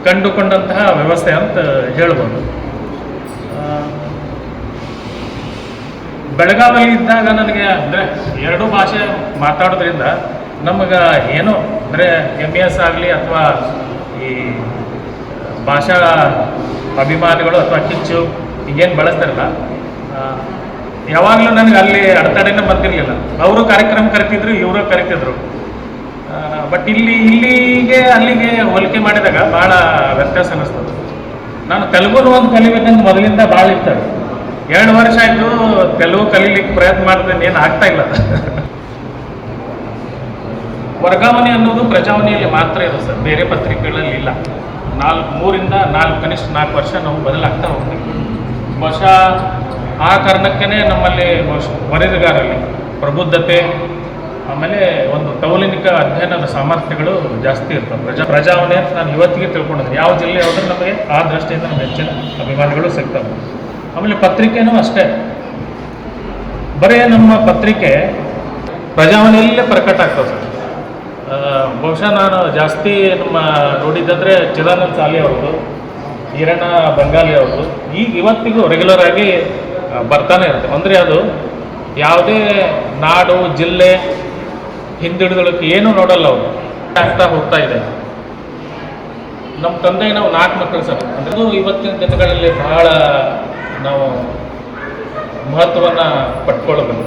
ಕಂಡುಕೊಂಡಂತಹ ವ್ಯವಸ್ಥೆ ಅಂತ ಹೇಳ್ಬೋದು. ಬೆಳಗಾವಿಯಲ್ಲಿ ಇದ್ದಾಗ ನನಗೆ ಅಂದರೆ 2 ಭಾಷೆ ಮಾತಾಡೋದ್ರಿಂದ ನಮಗೆ ಏನೋ ಅಂದರೆ MES ಆಗಲಿ ಅಥವಾ ಈ ಭಾಷಾ ಅಭಿಮಾನಿಗಳು ಅಥವಾ ಕಿಚ್ಚು ಹೀಗೇನು ಬಳಸ್ತಾರಲ್ಲ, ಯಾವಾಗಲೂ ನನಗೆ ಅಲ್ಲಿ ಅಡೆತಡೆನೇ ಬಂದಿರಲಿಲ್ಲ. ಅವರು ಕಾರ್ಯಕ್ರಮ ಕರಿತಿದ್ರು, ಇವರು ಕರಿತಿದ್ರು. ಬಟ್ ಇಲ್ಲಿಗೆ ಅಲ್ಲಿಗೆ ಹೋಲಿಕೆ ಮಾಡಿದಾಗ ಭಾಳ ವ್ಯತ್ಯಾಸ ಅನ್ನಿಸ್ತದೆ. ನಾನು ತೆಲುಗುನು ಒಂದು ಕಲಿಬೇಕಂತ ಮೊದಲಿಂದ ಭಾಳ ಇರ್ತಾರೆ. 2 ವರ್ಷ ಆಯಿತು ತೆಲುಗು ಕಲೀಲಿಕ್ಕೆ ಪ್ರಯತ್ನ ಮಾಡಿದ್ರೆ ಏನು ಆಗ್ತಾ ಇಲ್ಲ. ವರ್ಗಾವಣೆ ಅನ್ನೋದು ಪ್ರಜಾವಾಣಿಯಲ್ಲಿ ಮಾತ್ರ ಇದೆ ಸರ್, ಬೇರೆ ಪತ್ರಿಕೆಗಳಲ್ಲಿ ಇಲ್ಲ. 3 ರಿಂದ 4 ಕನಿಷ್ಠ 4 ವರ್ಷ ನಾವು ಬದಲಾಗ್ತಾ ಹೋಗ್ತೀವಿ. ಬಹುಶಃ ಆ ಕಾರಣಕ್ಕೇ ನಮ್ಮಲ್ಲಿ ವರದಿಗಾರರಲ್ಲಿ ಪ್ರಬುದ್ಧತೆ, ಆಮೇಲೆ ಒಂದು ತೌಲನಿಕ ಅಧ್ಯಯನದ ಸಾಮರ್ಥ್ಯಗಳು ಜಾಸ್ತಿ ಇರ್ತವೆ. ಪ್ರಜಾವಾಣಿ ಅಂತ ನಾನು ಇವತ್ತಿಗೆ ತಿಳ್ಕೊಂಡಿದ್ದೀನಿ. ಯಾವ ಜಿಲ್ಲೆ ಹೋದ್ರೆ ನಮಗೆ ಆ ದೃಷ್ಟಿಯಿಂದ ನಮಗೆ ಹೆಚ್ಚಿನ ಅಭಿಮಾನಿಗಳು ಸಿಗ್ತವೆ. ಆಮೇಲೆ ಪತ್ರಿಕೆನೂ ಅಷ್ಟೇ, ಬರೀ ನಮ್ಮ ಪತ್ರಿಕೆ ಪ್ರಜಾವಾಣಿಯಲ್ಲೇ ಪ್ರಕಟ ಆಗ್ತದೆ ಸರ್. ಬಹುಶಃ ನಾನು ಜಾಸ್ತಿ ನಮ್ಮ ನೋಡಿದ್ದಂದರೆ ಚಿದಾನಂದ ಸಾಲಿ ಅವ್ರದ್ದು, ಈರಣ್ಣ ಬಂಗಾಲಿ ಅವ್ರದ್ದು ಇವತ್ತಿಗೂ ರೆಗ್ಯುಲರ್ ಆಗಿ ಬರ್ತಾನೆ ಇರುತ್ತೆ. ಅಂದರೆ ಅದು ಯಾವುದೇ ನಾಡು, ಜಿಲ್ಲೆ ಹಿಂದುಳಿದೋಳಕ್ಕೆ ಏನೂ ನೋಡಲ್ಲ, ಅವರು ಆಗ್ತಾ ಹೋಗ್ತಾ ಇದೆ. ನಮ್ಮ ತಂದೆ ನಾವು 4 ಮಕ್ಕಳು ಸರ್. ಅಂದರೆ ಇವತ್ತಿನ ದಿನಗಳಲ್ಲಿ ಬಹಳ ನಾವು ಮಹತ್ವವನ್ನು ಪಡ್ಕೊಳ್ಬೇಕು.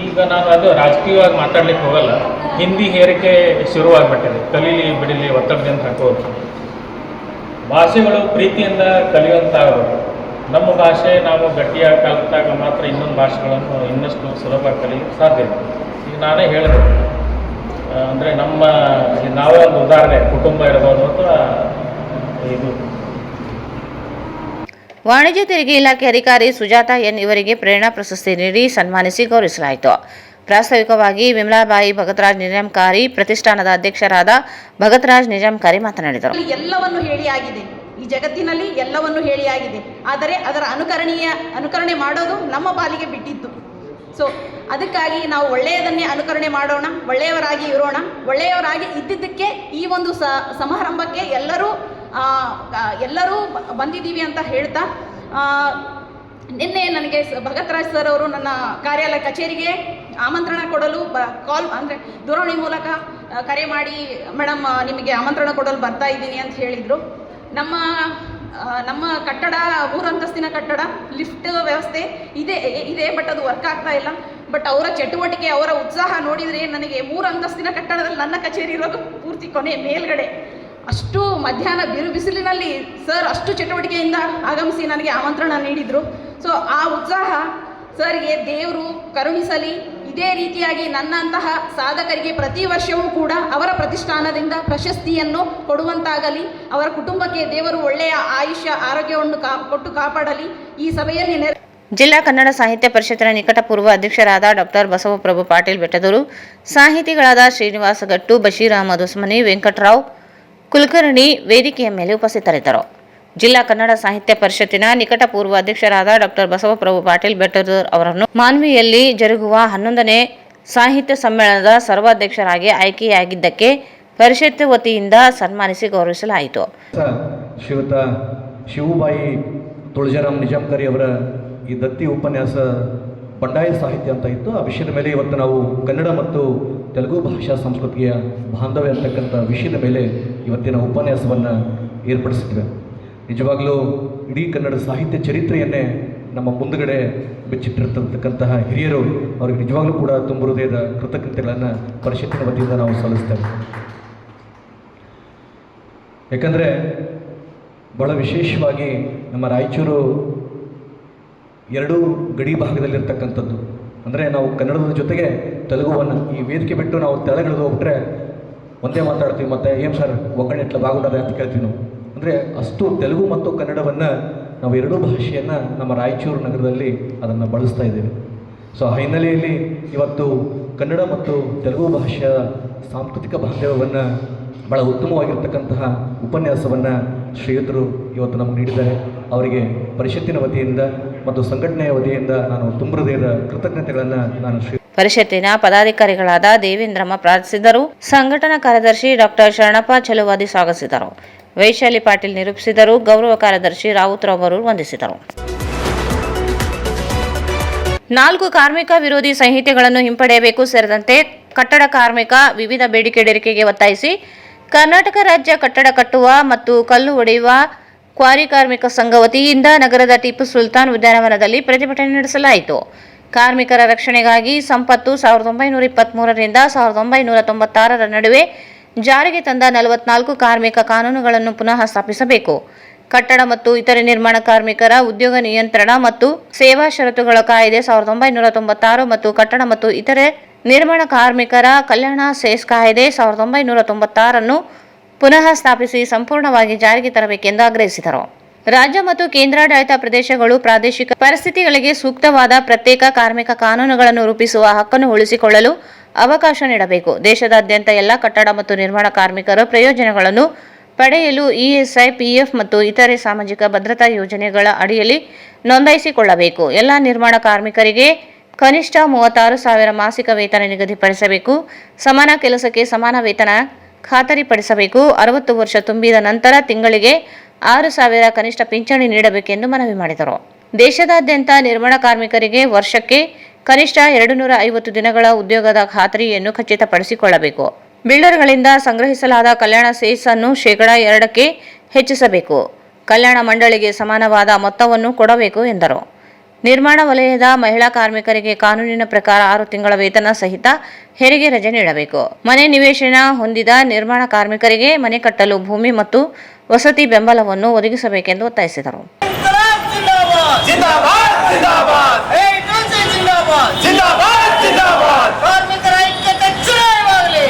ಈಗ ನಾನು ಅದು ರಾಜಕೀಯವಾಗಿ ಮಾತಾಡ್ಲಿಕ್ಕೆ ಹೋಗಲ್ಲ. ಹಿಂದಿ ಹೇರಿಕೆ ಶುರುವಾಗ್ಬಿಟ್ಟಿದೆ. ಕಲೀಲಿ ಬಿಡಲಿ ಒತ್ತಡದಿಂದ ಹಾಕೋದು. ಭಾಷೆಗಳು ಪ್ರೀತಿಯಿಂದ ಕಲಿಯುವಂತಾಗಬೇಕು. ನಮ್ಮ ಭಾಷೆ ನಾವು ಗಟ್ಟಿಯಾಗಿ ಕಲಿತಾಗ ಮಾತ್ರ ಇನ್ನೊಂದು ಭಾಷೆಗಳನ್ನು ಇನ್ನಷ್ಟು ಸುಲಭವಾಗಿ ಕಲಿಯಲಿಕ್ಕೆ ಸಾಧ್ಯ ಇದೆ. ಈಗ ನಾನೇ ಹೇಳಿದೆ, ಅಂದರೆ ನಾವೇ ಒಂದು ಉದಾಹರಣೆ ಕುಟುಂಬ ಇರ್ಬೋದು ಅಥವಾ ಇದು. ವಾಣಿಜ್ಯ ತೆರಿಗೆ ಇಲಾಖೆ ಅಧಿಕಾರಿ ಸುಜಾತಾ ಎನ್ ಇವರಿಗೆ ಪ್ರೇರಣಾ ಪ್ರಶಸ್ತಿ ನೀಡಿ ಸನ್ಮಾನಿಸಿ ಗೌರವಿಸಲಾಯಿತು. ಪ್ರಾಸ್ತಾವಿಕವಾಗಿ ವಿಮಲಾಬಾಯಿ ಭಗತ್ರಾಜ್ ನಿಜಾಂಕಾರಿ ಪ್ರತಿಷ್ಠಾನದ ಅಧ್ಯಕ್ಷರಾದ ಭಗತ್ರಾಜ್ ನಿಜಾಂಕಾರಿ ಮಾತನಾಡಿದರು. ಎಲ್ಲವನ್ನು ಹೇಳಿ ಆಗಿದೆ, ಈ ಜಗತ್ತಿನಲ್ಲಿ ಎಲ್ಲವನ್ನು ಹೇಳಿ ಆಗಿದೆ, ಆದರೆ ಅದರ ಅನುಕರಣೆ ಮಾಡೋದು ನಮ್ಮ ಪಾಲಿಗೆ ಬಿಟ್ಟಿದ್ದು. ಸೊ ಅದಕ್ಕಾಗಿ ನಾವು ಒಳ್ಳೆಯದನ್ನೇ ಅನುಕರಣೆ ಮಾಡೋಣ, ಒಳ್ಳೆಯವರಾಗಿ ಇರೋಣ. ಒಳ್ಳೆಯವರಾಗಿ ಇದ್ದಿದ್ದಕ್ಕೆ ಈ ಒಂದು ಸಮಾರಂಭಕ್ಕೆ ಎಲ್ಲರೂ ಬಂದಿದ್ದೀವಿ ಅಂತ ಹೇಳ್ತಾ, ನಿನ್ನೆ ನನಗೆ ಭಗತ್ರಾಜ್ ಸರ್ ಅವರು ನನ್ನ ಕಾರ್ಯಾಲಯ ಕಚೇರಿಗೆ ಆಮಂತ್ರಣ ಕೊಡಲು ಅಂದರೆ ದೂರವಾಣಿ ಮೂಲಕ ಕರೆ ಮಾಡಿ, ಮೇಡಮ್ ನಿಮಗೆ ಆಮಂತ್ರಣ ಕೊಡಲು ಬರ್ತಾ ಇದ್ದೀನಿ ಅಂತ ಹೇಳಿದರು. ನಮ್ಮ ಕಟ್ಟಡ 3 ಅಂತಸ್ತಿನ ಕಟ್ಟಡ, ಲಿಫ್ಟ್ ವ್ಯವಸ್ಥೆ ಇದೆ ಬಟ್ ಅದು ವರ್ಕ್ ಆಗ್ತಾ ಇಲ್ಲ. ಬಟ್ ಅವರ ಚಟುವಟಿಕೆ, ಅವರ ಉತ್ಸಾಹ ನೋಡಿದರೆ ನನಗೆ 3 ಅಂತಸ್ತಿನ ಕಟ್ಟಡದಲ್ಲಿ ನನ್ನ ಕಚೇರಿ ಇರೋದು ಪೂರ್ತಿ ಕೊನೆ ಮೇಲ್ಗಡೆ. ಅಷ್ಟು ಮಧ್ಯಾಹ್ನ ಬಿಸಿಲಿನಲ್ಲಿ ಸರ್ ಅಷ್ಟು ಚಟುವಟಿಕೆಯಿಂದ ಆಗಮಿಸಿ ನನಗೆ ಆಮಂತ್ರಣ ನೀಡಿದರು. ಸೊ ಆ ಉತ್ಸಾಹ ಸರ್ಗೆ ದೇವರು ಕರುಣಿಸಲಿ. ಇದೇ ರೀತಿಯಾಗಿ ನನ್ನಂತಹ ಸಾಧಕರಿಗೆ ಪ್ರತಿ ವರ್ಷವೂ ಕೂಡ ಅವರ ಪ್ರತಿಷ್ಠಾನದಿಂದ ಪ್ರಶಸ್ತಿಯನ್ನು ಕೊಡುವಂತಾಗಲಿ. ಅವರ ಕುಟುಂಬಕ್ಕೆ ದೇವರು ಒಳ್ಳೆಯ ಆಯುಷ್ಯ ಆರೋಗ್ಯವನ್ನು ಕೊಟ್ಟು ಕಾಪಾಡಲಿ. ಈ ಸಭೆಯಲ್ಲಿ ಜಿಲ್ಲಾ ಕನ್ನಡ ಸಾಹಿತ್ಯ ಪರಿಷತ್ತಿನ ನಿಕಟಪೂರ್ವ ಅಧ್ಯಕ್ಷರಾದ ಡಾಕ್ಟರ್ ಬಸವಪ್ರಭು ಪಾಟೀಲ್ ಬೆಟ್ಟದೂರು, ಸಾಹಿತಿಗಳಾದ ಶ್ರೀನಿವಾಸ ಗಟ್ಟು, ಬಶೀರ್ ಅಹಮದ್ ಉಸ್ಮನಿ, ವೆಂಕಟರಾವ್ ಕುಲಕರ್ಣಿ ವೇದಿಕೆಯ ಮೇಲೆ ಉಪಸ್ಥಿತರಿದ್ದರು. ಜಿಲ್ಲಾ ಕನ್ನಡ ಸಾಹಿತ್ಯ ಪರಿಷತ್ತಿನ ನಿಕಟಪೂರ್ವ ಅಧ್ಯಕ್ಷರಾದ ಡಾಕ್ಟರ್ ಬಸವಪ್ರಭು ಪಾಟೀಲ್ ಬೆಟ್ಟದೂರು ಅವರನ್ನು ಮಾನ್ವಿಯಲ್ಲಿ ಜರುಗುವ 11ನೇ ಸಾಹಿತ್ಯ ಸಮ್ಮೇಳನದ ಸರ್ವಾಧ್ಯಕ್ಷರಾಗಿ ಆಯ್ಕೆಯಾಗಿದ್ದಕ್ಕೆ ಪರಿಷತ್ ವತಿಯಿಂದ ಸನ್ಮಾನಿಸಿ ಗೌರವಿಸಲಾಯಿತು. ಶ್ರೀಯುತ ಶಿವುಬಾಯಿ ತುಳಜಾರಾಮ್ ನಿಜಾಂಕಾರಿ ಅವರ ಈ ದತ್ತಿ ಉಪನ್ಯಾಸ ಬಂಡಾಯ ಸಾಹಿತ್ಯ ಅಂತ ಇತ್ತು. ಆ ವಿಷಯದ ಮೇಲೆ ಇವತ್ತು ನಾವು ಕನ್ನಡ ಮತ್ತು ತೆಲುಗು ಭಾಷಾ ಸಂಸ್ಕೃತಿಯ ಬಾಂಧವ್ಯ ಅಂತಕ್ಕಂಥ ವಿಷಯದ ಮೇಲೆ ಇವತ್ತಿನ ಉಪನ್ಯಾಸವನ್ನು ಏರ್ಪಡಿಸಿದ್ವಿ. ನಿಜವಾಗಲೂ ಇಡೀ ಕನ್ನಡ ಸಾಹಿತ್ಯ ಚರಿತ್ರೆಯನ್ನೇ ನಮ್ಮ ಮುಂದುಗಡೆ ಬಿಚ್ಚಿಟ್ಟಿರ್ತಕ್ಕಂತಹ ಹಿರಿಯರು, ಅವರಿಗೆ ನಿಜವಾಗ್ಲೂ ಕೂಡ ತುಂಬ ಹೃದಯದ ಕೃತಜ್ಞತೆಗಳನ್ನು ಪರಿಷತ್ತಿನ ವತಿಯಿಂದ ನಾವು ಸಲ್ಲಿಸ್ತೇವೆ. ಯಾಕಂದರೆ ಬಹಳ ವಿಶೇಷವಾಗಿ ನಮ್ಮ ರಾಯಚೂರು 2 ಗಡಿ ಭಾಗದಲ್ಲಿರ್ತಕ್ಕಂಥದ್ದು. ಅಂದರೆ ನಾವು ಕನ್ನಡದ ಜೊತೆಗೆ ತೆಲುಗುವನ್ನು ಈ ವೇದಿಕೆ ಬಿಟ್ಟು ನಾವು ತೆಳಗಿಳಿದು ಹೋಗ್ಬಿಟ್ರೆ ಒಂದೇ ಮಾತಾಡ್ತೀವಿ, ಮತ್ತು ಏನು ಸರ್ ಒಗ್ಗರಣೆ ಬಾಗುಂಡದ ಅಂತ ಕೇಳ್ತೀವಿ ನಾವು. ಅಂದರೆ ಅಷ್ಟು ತೆಲುಗು ಮತ್ತು ಕನ್ನಡವನ್ನು ನಾವು 2 ಭಾಷೆಯನ್ನು ನಮ್ಮ ರಾಯಚೂರು ನಗರದಲ್ಲಿ ಅದನ್ನು ಬಳಸ್ತಾ ಇದ್ದೇವೆ. ಸೊ ಆ ಹಿನ್ನೆಲೆಯಲ್ಲಿ ಇವತ್ತು ಕನ್ನಡ ಮತ್ತು ತೆಲುಗು ಭಾಷೆಯ ಸಾಂಸ್ಕೃತಿಕ ಬಾಂಧವ್ಯವನ್ನು ಭಾಳ ಉತ್ತಮವಾಗಿರ್ತಕ್ಕಂತಹ ಉಪನ್ಯಾಸವನ್ನು ಶ್ರೀಯುತರು ಇವತ್ತು ನಮಗೆ ನೀಡಿದ್ದಾರೆ. ಅವರಿಗೆ ಪರಿಷತ್ತಿನ ವತಿಯಿಂದ ಮತ್ತು ಸಂಘಟನೆಯ ವತಿಯಿಂದ ನಾನು ತುಂಬ ಹೃದಯದ ಕೃತಜ್ಞತೆಗಳನ್ನು ನಾನು ಪರಿಷತ್ತಿನ ಪದಾಧಿಕಾರಿಗಳಾದ ದೇವೇಂದ್ರಮ್ಮ ಪ್ರಾರ್ಥಿಸಿದರು. ಸಂಘಟನಾ ಕಾರ್ಯದರ್ಶಿ ಡಾಕ್ಟರ್ ಶರಣಪ್ಪ ಚಲುವಾದಿ ಸ್ವಾಗತಿಸಿದರು. ವೈಶಾಲಿ ಪಾಟೀಲ್ ನಿರೂಪಿಸಿದರು. ಗೌರವ ಕಾರ್ಯದರ್ಶಿ ರಾವುತರಾವ್ ಅವರು ವಂದಿಸಿದರು. 4 ಕಾರ್ಮಿಕ ವಿರೋಧಿ ಸಂಹಿತೆಗಳನ್ನು ಹಿಂಪಡೆಯಬೇಕು ಸೇರಿದಂತೆ ಕಟ್ಟಡ ಕಾರ್ಮಿಕ ವಿವಿಧ ಬೇಡಿಕೆ ಈಡೇರಿಕೆಗೆ ಒತ್ತಾಯಿಸಿ ಕರ್ನಾಟಕ ರಾಜ್ಯ ಕಟ್ಟಡ ಕಟ್ಟುವ ಮತ್ತು ಕಲ್ಲು ಒಡೆಯುವ ಕ್ವಾರಿ ಕಾರ್ಮಿಕ ಸಂಘ ವತಿಯಿಂದ ನಗರದ ಟಿಪ್ಪು ಸುಲ್ತಾನ್ ಉದ್ಯಾನವನದಲ್ಲಿ ಪ್ರತಿಭಟನೆ ನಡೆಸಲಾಯಿತು. ಕಾರ್ಮಿಕರ ರಕ್ಷಣೆಗಾಗಿ ಸಂಪತ್ತು 1923ರಿಂದ 1996ರ ನಡುವೆ ಜಾರಿಗೆ ತಂದ 44 ಕಾರ್ಮಿಕ ಕಾನೂನುಗಳನ್ನು ಪುನಃ ಸ್ಥಾಪಿಸಬೇಕು. ಕಟ್ಟಡ ಮತ್ತು ಇತರೆ ನಿರ್ಮಾಣ ಕಾರ್ಮಿಕರ ಉದ್ಯೋಗ ನಿಯಂತ್ರಣ ಮತ್ತು ಸೇವಾ ಷರತ್ತುಗಳ ಕಾಯ್ದೆ 1996 ಮತ್ತು ಕಟ್ಟಡ ಮತ್ತು ಇತರೆ ನಿರ್ಮಾಣ ಕಾರ್ಮಿಕರ ಕಲ್ಯಾಣ ಸೆಸ್ ಕಾಯ್ದೆ 1996 ಪುನಃ ಸ್ಥಾಪಿಸಿ ಸಂಪೂರ್ಣವಾಗಿ ಜಾರಿಗೆ ತರಬೇಕೆಂದು ಆಗ್ರಹಿಸಿದರು. ರಾಜ್ಯ ಮತ್ತು ಕೇಂದ್ರಾಡಳಿತ ಪ್ರದೇಶಗಳು ಪ್ರಾದೇಶಿಕ ಪರಿಸ್ಥಿತಿಗಳಿಗೆ ಸೂಕ್ತವಾದ ಪ್ರತ್ಯೇಕ ಕಾರ್ಮಿಕ ಕಾನೂನುಗಳನ್ನು ರೂಪಿಸುವ ಹಕ್ಕನ್ನು ಉಳಿಸಿಕೊಳ್ಳಲು ಅವಕಾಶ ನೀಡಬೇಕು. ದೇಶದಾದ್ಯಂತ ಎಲ್ಲ ಕಟ್ಟಡ ಮತ್ತು ನಿರ್ಮಾಣ ಕಾರ್ಮಿಕರ ಪ್ರಯೋಜನಗಳನ್ನು ಪಡೆಯಲು ಇಎಸ್ಐ, ಪಿಎಫ್ ಮತ್ತು ಇತರೆ ಸಾಮಾಜಿಕ ಭದ್ರತಾ ಯೋಜನೆಗಳ ಅಡಿಯಲ್ಲಿ ನೋಂದಾಯಿಸಿಕೊಳ್ಳಬೇಕು. ಎಲ್ಲ ನಿರ್ಮಾಣ ಕಾರ್ಮಿಕರಿಗೆ ಕನಿಷ್ಠ 36,000 ಮಾಸಿಕ ವೇತನ ನಿಗದಿಪಡಿಸಬೇಕು. ಸಮಾನ ಕೆಲಸಕ್ಕೆ ಸಮಾನ ವೇತನ ಖಾತರಿಪಡಿಸಬೇಕು. 60 ವರ್ಷ ತುಂಬಿದ ನಂತರ ತಿಂಗಳಿಗೆ 6,000 ಕನಿಷ್ಠ ಪಿಂಚಣಿ ನೀಡಬೇಕೆಂದು ಮನವಿ ಮಾಡಿದರು. ದೇಶದಾದ್ಯಂತ ನಿರ್ಮಾಣ ಕಾರ್ಮಿಕರಿಗೆ ವರ್ಷಕ್ಕೆ ಕನಿಷ್ಠ 250 ದಿನಗಳ ಉದ್ಯೋಗದ ಖಾತರಿಯನ್ನು ಖಚಿತಪಡಿಸಿಕೊಳ್ಳಬೇಕು. ಬಿಲ್ಡರ್ಗಳಿಂದ ಸಂಗ್ರಹಿಸಲಾದ ಕಲ್ಯಾಣ ಸೆಸ್ ಅನ್ನು 2% ಹೆಚ್ಚಿಸಬೇಕು. ಕಲ್ಯಾಣ ಮಂಡಳಿಗೆ ಸಮಾನವಾದ ಮೊತ್ತವನ್ನು ಕೊಡಬೇಕು ಎಂದರು. ನಿರ್ಮಾಣ ವಲಯದ ಮಹಿಳಾ ಕಾರ್ಮಿಕರಿಗೆ ಕಾನೂನಿನ ಪ್ರಕಾರ 6 ತಿಂಗಳ ವೇತನ ಸಹಿತ ಹೆರಿಗೆ ರಜೆ ನೀಡಬೇಕು. ಮನೆ ನಿವೇಶನ ಹೊಂದಿದ ನಿರ್ಮಾಣ ಕಾರ್ಮಿಕರಿಗೆ ಮನೆ ಕಟ್ಟಲು ಭೂಮಿ ಮತ್ತು ವಸತಿ ಬೆಂಬಲವನ್ನು ಒದಗಿಸಬೇಕೆಂದು ಒತ್ತಾಯಿಸಿದರು. ಜಿಂದಾಬಾದ್ ಜಿಂದಾಬಾದ್ ಜಿಂದಾಬಾದ್ ಕಾರ್ಮಿಕರ ಐಕ್ಯತೆ ಜಯವಾಗಲಿ.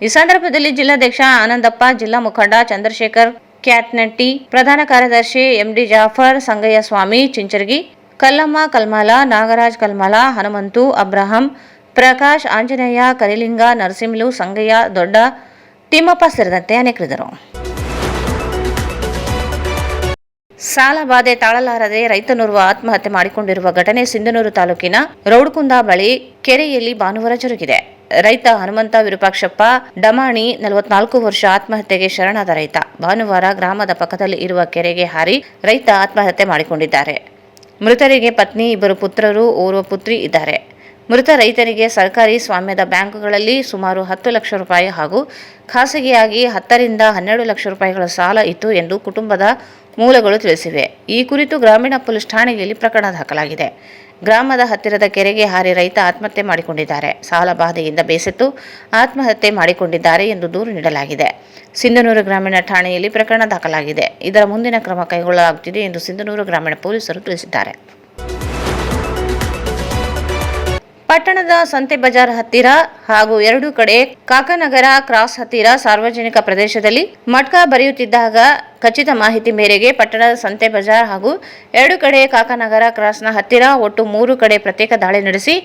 ಈ ಸಂದರ್ಭದಲ್ಲಿ ಜಿಲ್ಲಾಧ್ಯಕ್ಷ ಆನಂದಪ್ಪ, ಜಿಲ್ಲಾ ಮುಖಂಡ ಚಂದ್ರಶೇಖರ್ ಕ್ಯಾಟ್ನಟ್ಟಿ, ಪ್ರಧಾನ ಕಾರ್ಯದರ್ಶಿ ಎಂಡಿ ಜಾಫರ್, ಸಂಗಯ್ಯ ಸ್ವಾಮಿ ಚಿಂಚರ್ಗಿ, ಕಲ್ಲಮ್ಮ ಕಲ್ಮಾಲ, ನಾಗರಾಜ್ ಕಲ್ಮಾಲ, ಹನುಮಂತು, ಅಬ್ರಹಂ, ಪ್ರಕಾಶ್, ಆಂಜನೇಯ, ಕರಿಲಿಂಗ, ನರಸಿಂಹಲು, ಸಂಗಯ್ಯ, ದೊಡ್ಡ ತಿಮ್ಮಪ್ಪ ಸೇರಿದಂತೆ ಅನೇಕರಿದ್ದರು. ಸಾಲಬಾಧೆ ತಾಳಲಾರದೆ ರೈತನೋರ್ವ ಆತ್ಮಹತ್ಯೆ ಮಾಡಿಕೊಂಡಿರುವ ಘಟನೆ ಸಿಂಧನೂರು ತಾಲೂಕಿನ ರೌಡ್ಕುಂದ ಬಳಿ ಕೆರೆಯಲ್ಲಿ ಭಾನುವಾರ ಜರುಗಿದೆ. ರೈತ ಹನುಮಂತ ವಿರೂಪಾಕ್ಷಪ್ಪ ಡಮಾಣಿ 44 ವರ್ಷ ಆತ್ಮಹತ್ಯೆಗೆ ಶರಣಾದ ರೈತ ಭಾನುವಾರ ಗ್ರಾಮದ ಪಕ್ಕದಲ್ಲಿ ಇರುವ ಕೆರೆಗೆ ಹಾರಿ ರೈತ ಆತ್ಮಹತ್ಯೆ ಮಾಡಿಕೊಂಡಿದ್ದಾರೆ. ಮೃತರಿಗೆ ಪತ್ನಿ, 2 ಪುತ್ರರು, ಓರ್ವ ಪುತ್ರಿ ಇದ್ದಾರೆ. ಮೃತ ರೈತರಿಗೆ ಸರ್ಕಾರಿ ಸ್ವಾಮ್ಯದ ಬ್ಯಾಂಕುಗಳಲ್ಲಿ ಸುಮಾರು 10 ಲಕ್ಷ ರೂಪಾಯಿ ಹಾಗೂ ಖಾಸಗಿಯಾಗಿ 10 ರಿಂದ 12 ಲಕ್ಷ ರೂಪಾಯಿಗಳ ಸಾಲ ಇತ್ತು ಎಂದು ಕುಟುಂಬದ ಮೂಲಗಳು ತಿಳಿಸಿವೆ. ಈ ಕುರಿತು ಗ್ರಾಮೀಣ ಪೊಲೀಸ್ ಠಾಣೆಯಲ್ಲಿ ಪ್ರಕರಣ ದಾಖಲಾಗಿದೆ. ಗ್ರಾಮದ ಹತ್ತಿರದ ಕೆರೆಗೆ ಹಾರಿ ರೈತ ಆತ್ಮಹತ್ಯೆ ಮಾಡಿಕೊಂಡಿದ್ದಾರೆ. ಸಾಲ ಬಾಧೆಯಿಂದ ಬೇಸತ್ತು ಆತ್ಮಹತ್ಯೆ ಮಾಡಿಕೊಂಡಿದ್ದಾರೆ ಎಂದು ದೂರು ನೀಡಲಾಗಿದೆ. ಸಿಂಧನೂರು ಗ್ರಾಮೀಣ ಠಾಣೆಯಲ್ಲಿ ಪ್ರಕರಣ ದಾಖಲಾಗಿದೆ. ಇದರ ಮುಂದಿನ ಕ್ರಮ ಕೈಗೊಳ್ಳಲಾಗುತ್ತಿದೆ ಎಂದು ಸಿಂಧನೂರು ಗ್ರಾಮೀಣ ಪೊಲೀಸರು ತಿಳಿಸಿದ್ದಾರೆ. ಪಟ್ಟಣದ ಸಂತೆ ಬಜಾರ್ ಹತ್ತಿರ ಹಾಗೂ 2 ಕಡೆ ಕಾಕನಗರ ಕ್ರಾಸ್ ಹತ್ತಿರ ಸಾರ್ವಜನಿಕ ಪ್ರದೇಶದಲ್ಲಿ ಮಟ್ಕಾ ಬರೆಯುತ್ತಿದ್ದಾಗ ಖಚಿತ ಮಾಹಿತಿ ಮೇರೆಗೆ ಪಟ್ಟಣದ ಸಂತೆ ಬಜಾರ್ ಹಾಗೂ 2 ಕಡೆ ಕಾಕನಗರ ಕ್ರಾಸ್ನ ಹತ್ತಿರ ಒಟ್ಟು 3 ಕಡೆ ಪ್ರತ್ಯೇಕ ದಾಳಿ ನಡೆಸಿ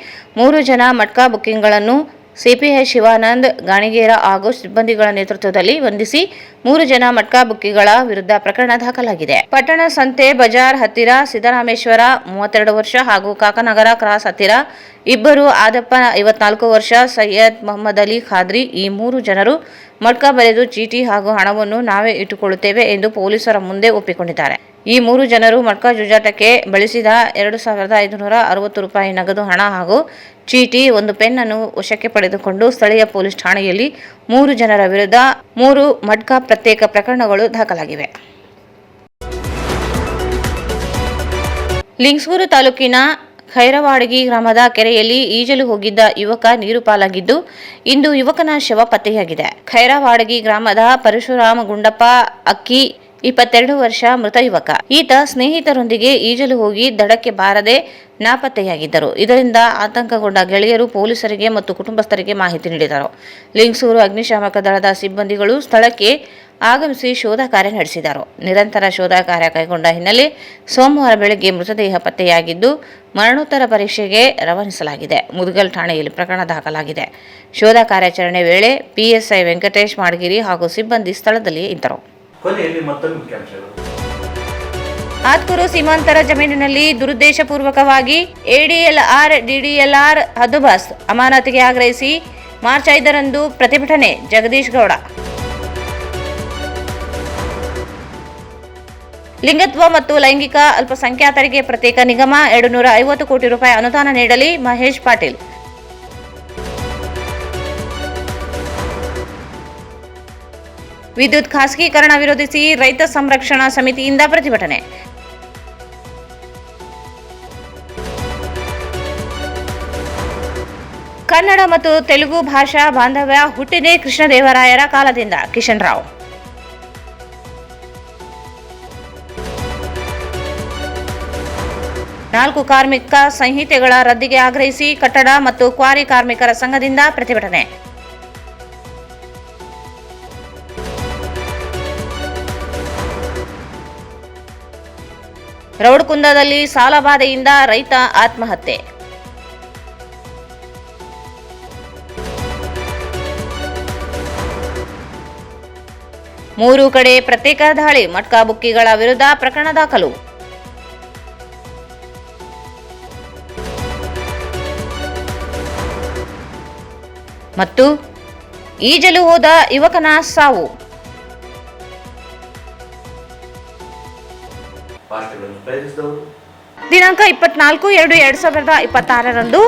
3 ಜನ ಮಟ್ಕಾ ಬುಕ್ಕಿಂಗ್ಗಳನ್ನು ಸಿಪಿಐ ಶಿವಾನಂದ್ ಗಾಣಿಗೇರ ಹಾಗೂ ಸಿಬ್ಬಂದಿಗಳ ನೇತೃತ್ವದಲ್ಲಿ ಬಂಧಿಸಿ 3 ಜನ ಮಟ್ಕಾ ಬುಕ್ಕಿಗಳ ವಿರುದ್ಧ ಪ್ರಕರಣ ದಾಖಲಾಗಿದೆ. ಪಟ್ಟಣ ಸಂತೆ ಬಜಾರ್ ಹತ್ತಿರ ಸಿದ್ದರಾಮೇಶ್ವರ 32 ವರ್ಷ ಹಾಗೂ ಕಾಕನಗರ ಕ್ರಾಸ್ ಹತ್ತಿರ 2 ಆದಪ್ಪ 54 ವರ್ಷ, ಸೈಯದ್ ಮೊಹಮ್ಮದ್ ಅಲಿ ಖಾದ್ರಿ ಈ 3 ಜನರು ಮಟ್ಕಾ ಬರೆದು ಚೀಟಿ ಹಾಗೂ ಹಣವನ್ನು ನಾವೇ ಇಟ್ಟುಕೊಳ್ಳುತ್ತೇವೆ ಎಂದು ಪೊಲೀಸರ ಮುಂದೆ ಒಪ್ಪಿಕೊಂಡಿದ್ದಾರೆ. ಈ 3 ಜನರು ಮಟ್ಕಾ ಜೂಜಾಟಕ್ಕೆ ಬಳಸಿದ 2560 ರೂಪಾಯಿ ನಗದು ಹಣ ಹಾಗೂ ಚೀಟಿ, 1 ಪೆನ್ ಅನ್ನು ವಶಕ್ಕೆ ಪಡೆದುಕೊಂಡು ಸ್ಥಳೀಯ ಪೊಲೀಸ್ ಠಾಣೆಯಲ್ಲಿ 3 ಜನರ ವಿರುದ್ಧ 3 ಮಟ್ಕಾ ಪ್ರತ್ಯೇಕ ಪ್ರಕರಣಗಳು ದಾಖಲಾಗಿವೆ. ಲಿಂಗಸೂರು ತಾಲೂಕಿನ ಖೈರವಾಡಗಿ ಗ್ರಾಮದ ಕೆರೆಯಲ್ಲಿ ಈಜಲು ಹೋಗಿದ್ದ ಯುವಕ ನೀರು ಪಾಲಾಗಿದ್ದು, ಇಂದು ಯುವಕನ ಶವ ಪತ್ತೆಯಾಗಿದೆ. ಖೈರವಾಡಗಿ ಗ್ರಾಮದ ಪರಶುರಾಮ ಗುಂಡಪ್ಪ ಅಕ್ಕಿ 22 ವರ್ಷ ಮೃತ ಯುವಕ. ಈತ ಸ್ನೇಹಿತರೊಂದಿಗೆ ಈಜಲು ಹೋಗಿ ದಡಕ್ಕೆ ಬಾರದೆ ನಾಪತ್ತೆಯಾಗಿದ್ದರು. ಇದರಿಂದ ಆತಂಕಗೊಂಡ ಗೆಳೆಯರು ಪೊಲೀಸರಿಗೆ ಮತ್ತು ಕುಟುಂಬಸ್ಥರಿಗೆ ಮಾಹಿತಿ ನೀಡಿದರು. ಲಿಂಗಸೂರು ಅಗ್ನಿಶಾಮಕ ದಳದ ಸಿಬ್ಬಂದಿಗಳು ಸ್ಥಳಕ್ಕೆ ಆಗಮಿಸಿ ಶೋಧ ಕಾರ್ಯ ನಡೆಸಿದರು. ನಿರಂತರ ಶೋಧ ಕಾರ್ಯ ಕೈಗೊಂಡ ಹಿನ್ನೆಲೆ ಸೋಮವಾರ ಬೆಳಗ್ಗೆ ಮೃತದೇಹ ಪತ್ತೆಯಾಗಿದ್ದು ಮರಣೋತ್ತರ ಪರೀಕ್ಷೆಗೆ ರವಾನಿಸಲಾಗಿದೆ. ಮುದಗಲ್ ಠಾಣೆಯಲ್ಲಿ ಪ್ರಕರಣ ದಾಖಲಾಗಿದೆ. ಶೋಧ ಕಾರ್ಯಾಚರಣೆ ವೇಳೆ ಪಿಎಸ್ಐ ವೆಂಕಟೇಶ್ ಮಾಡಗಿರಿ ಹಾಗೂ ಸಿಬ್ಬಂದಿ ಸ್ಥಳದಲ್ಲಿಯೇ ಇದ್ದರು. ಆತ್ಕೂರು ಸೀಮಾಂತರ ಜಮೀನಿನಲ್ಲಿ ದುರುದ್ದೇಶಪೂರ್ವಕವಾಗಿ ಎಡಿಎಲ್ಆರ್ ಡಿಡಿಎಲ್ಆರ್ ಹದ್ದುಬಸ್ತ್ ಅಮಾನತಿಗೆ ಆಗ್ರಹಿಸಿ ಮಾರ್ಚ್ 5ರಂದು ಪ್ರತಿಭಟನೆ. ಜಗದೀಶ್ ಗೌಡ. ಲಿಂಗತ್ವ ಮತ್ತು ಲೈಂಗಿಕ ಅಲ್ಪಸಂಖ್ಯಾತರಿಗೆ ಪ್ರತ್ಯೇಕ ನಿಗಮ 250 ಕೋಟಿ ರೂಪಾಯಿ ಅನುದಾನ ನೀಡಲಿ ಮಹೇಶ್ ಪಾಟೀಲ್. ವಿದ್ಯುತ್ ಖಾಸಗೀಕರಣ ವಿರೋಧಿಸಿ ರೈತ ಸಂರಕ್ಷಣಾ ಸಮಿತಿಯಿಂದ ಪ್ರತಿಭಟನೆ. ಕನ್ನಡ ಮತ್ತು ತೆಲುಗು ಭಾಷಾ ಬಾಂಧವ್ಯ ಹುಟ್ಟಿದೆ ಕೃಷ್ಣದೇವರಾಯರ ಕಾಲದಿಂದ. ಕಿಶನ್ ರಾವ್. ನಾಲ್ಕು ಕಾರ್ಮಿಕ ಸಂಹಿತೆಗಳ ರದ್ದಿಗೆ ಆಗ್ರಹಿಸಿ ಕಟ್ಟಡ ಮತ್ತು ಕ್ವಾರಿ ಕಾರ್ಮಿಕರ ಸಂಘದಿಂದ ಪ್ರತಿಭಟನೆ. ರೌಡ್ಕುಂದದಲ್ಲಿ ಸಾಲಬಾಧೆಯಿಂದ ರೈತ ಆತ್ಮಹತ್ಯೆ. ಮೂರು ಕಡೆ ಪ್ರತ್ಯೇಕ ದಾಳಿ. ಮಟ್ಕಾ ಬುಕ್ಕಿಗಳ ವಿರುದ್ಧ ಪ್ರಕರಣ ದಾಖಲು. ಮತ್ತು ಈಜಲು ಹೋದ ಯುವಕನ ಸಾವು. ದಿನಾಂಕ 24/2/2026ರಂದು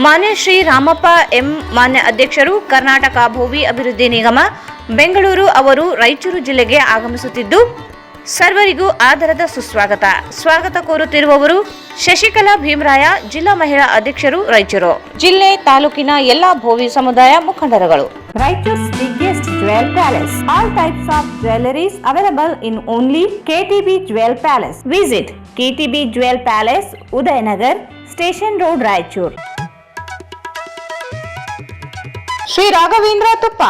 ಮಾನ್ಯ ಶ್ರೀ ರಾಮಪ್ಪ ಎಂ ಮಾನ್ಯ ಅಧ್ಯಕ್ಷರು ಕರ್ನಾಟಕ ಭೋವಿ ಅಭಿವೃದ್ಧಿ ನಿಗಮ ಬೆಂಗಳೂರು ಅವರು ರಾಯಚೂರು ಜಿಲ್ಲೆಗೆ ಆಗಮಿಸುತ್ತಿದ್ದು ಸರ್ವರಿಗೂ ಆದರದ ಸುಸ್ವಾಗತ. ಸ್ವಾಗತ ಕೋರುತ್ತಿರುವವರು ಶಶಿಕಲಾ ಭೀಮರಾಯ, ಜಿಲ್ಲಾ ಮಹಿಳಾ ಅಧ್ಯಕ್ಷರು, ರಾಯಚೂರು ಜಿಲ್ಲೆ, ತಾಲೂಕಿನ ಎಲ್ಲಾ ಭೋವಿ ಸಮುದಾಯ ಮುಖಂಡರುಗಳು. Raichur's biggest jewel palace. All types of jewelries available in only KTB Jewel Palace. Visit KTB Jewel Palace, Udayanagar, Station Road, Raichur. Shri Raghavendra ತುಪ್ಪ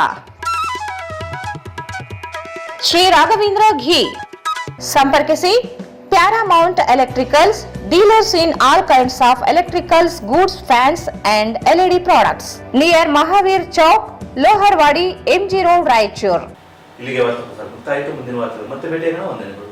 ಶ್ರೀ ರಾಘವೇಂದ್ರ ಘೀ. ಸಂಪರ್ಕಿಸಿ Paramount electricals, dealers in all kinds of electricals goods, fans and LED products, near Mahavir Chowk, Loharwadi, MG road, Raichur. ಇಲ್ಲಿಗೆ ವಾರ್ತೆ ಮುಕ್ತಾಯಿತು. ಮುಂದಿನ ವಾರ್ತೆ ಮತ್ತೆ ಭೇಟಿಯಾಗೋಣ. ವಂದನೆಗಳು.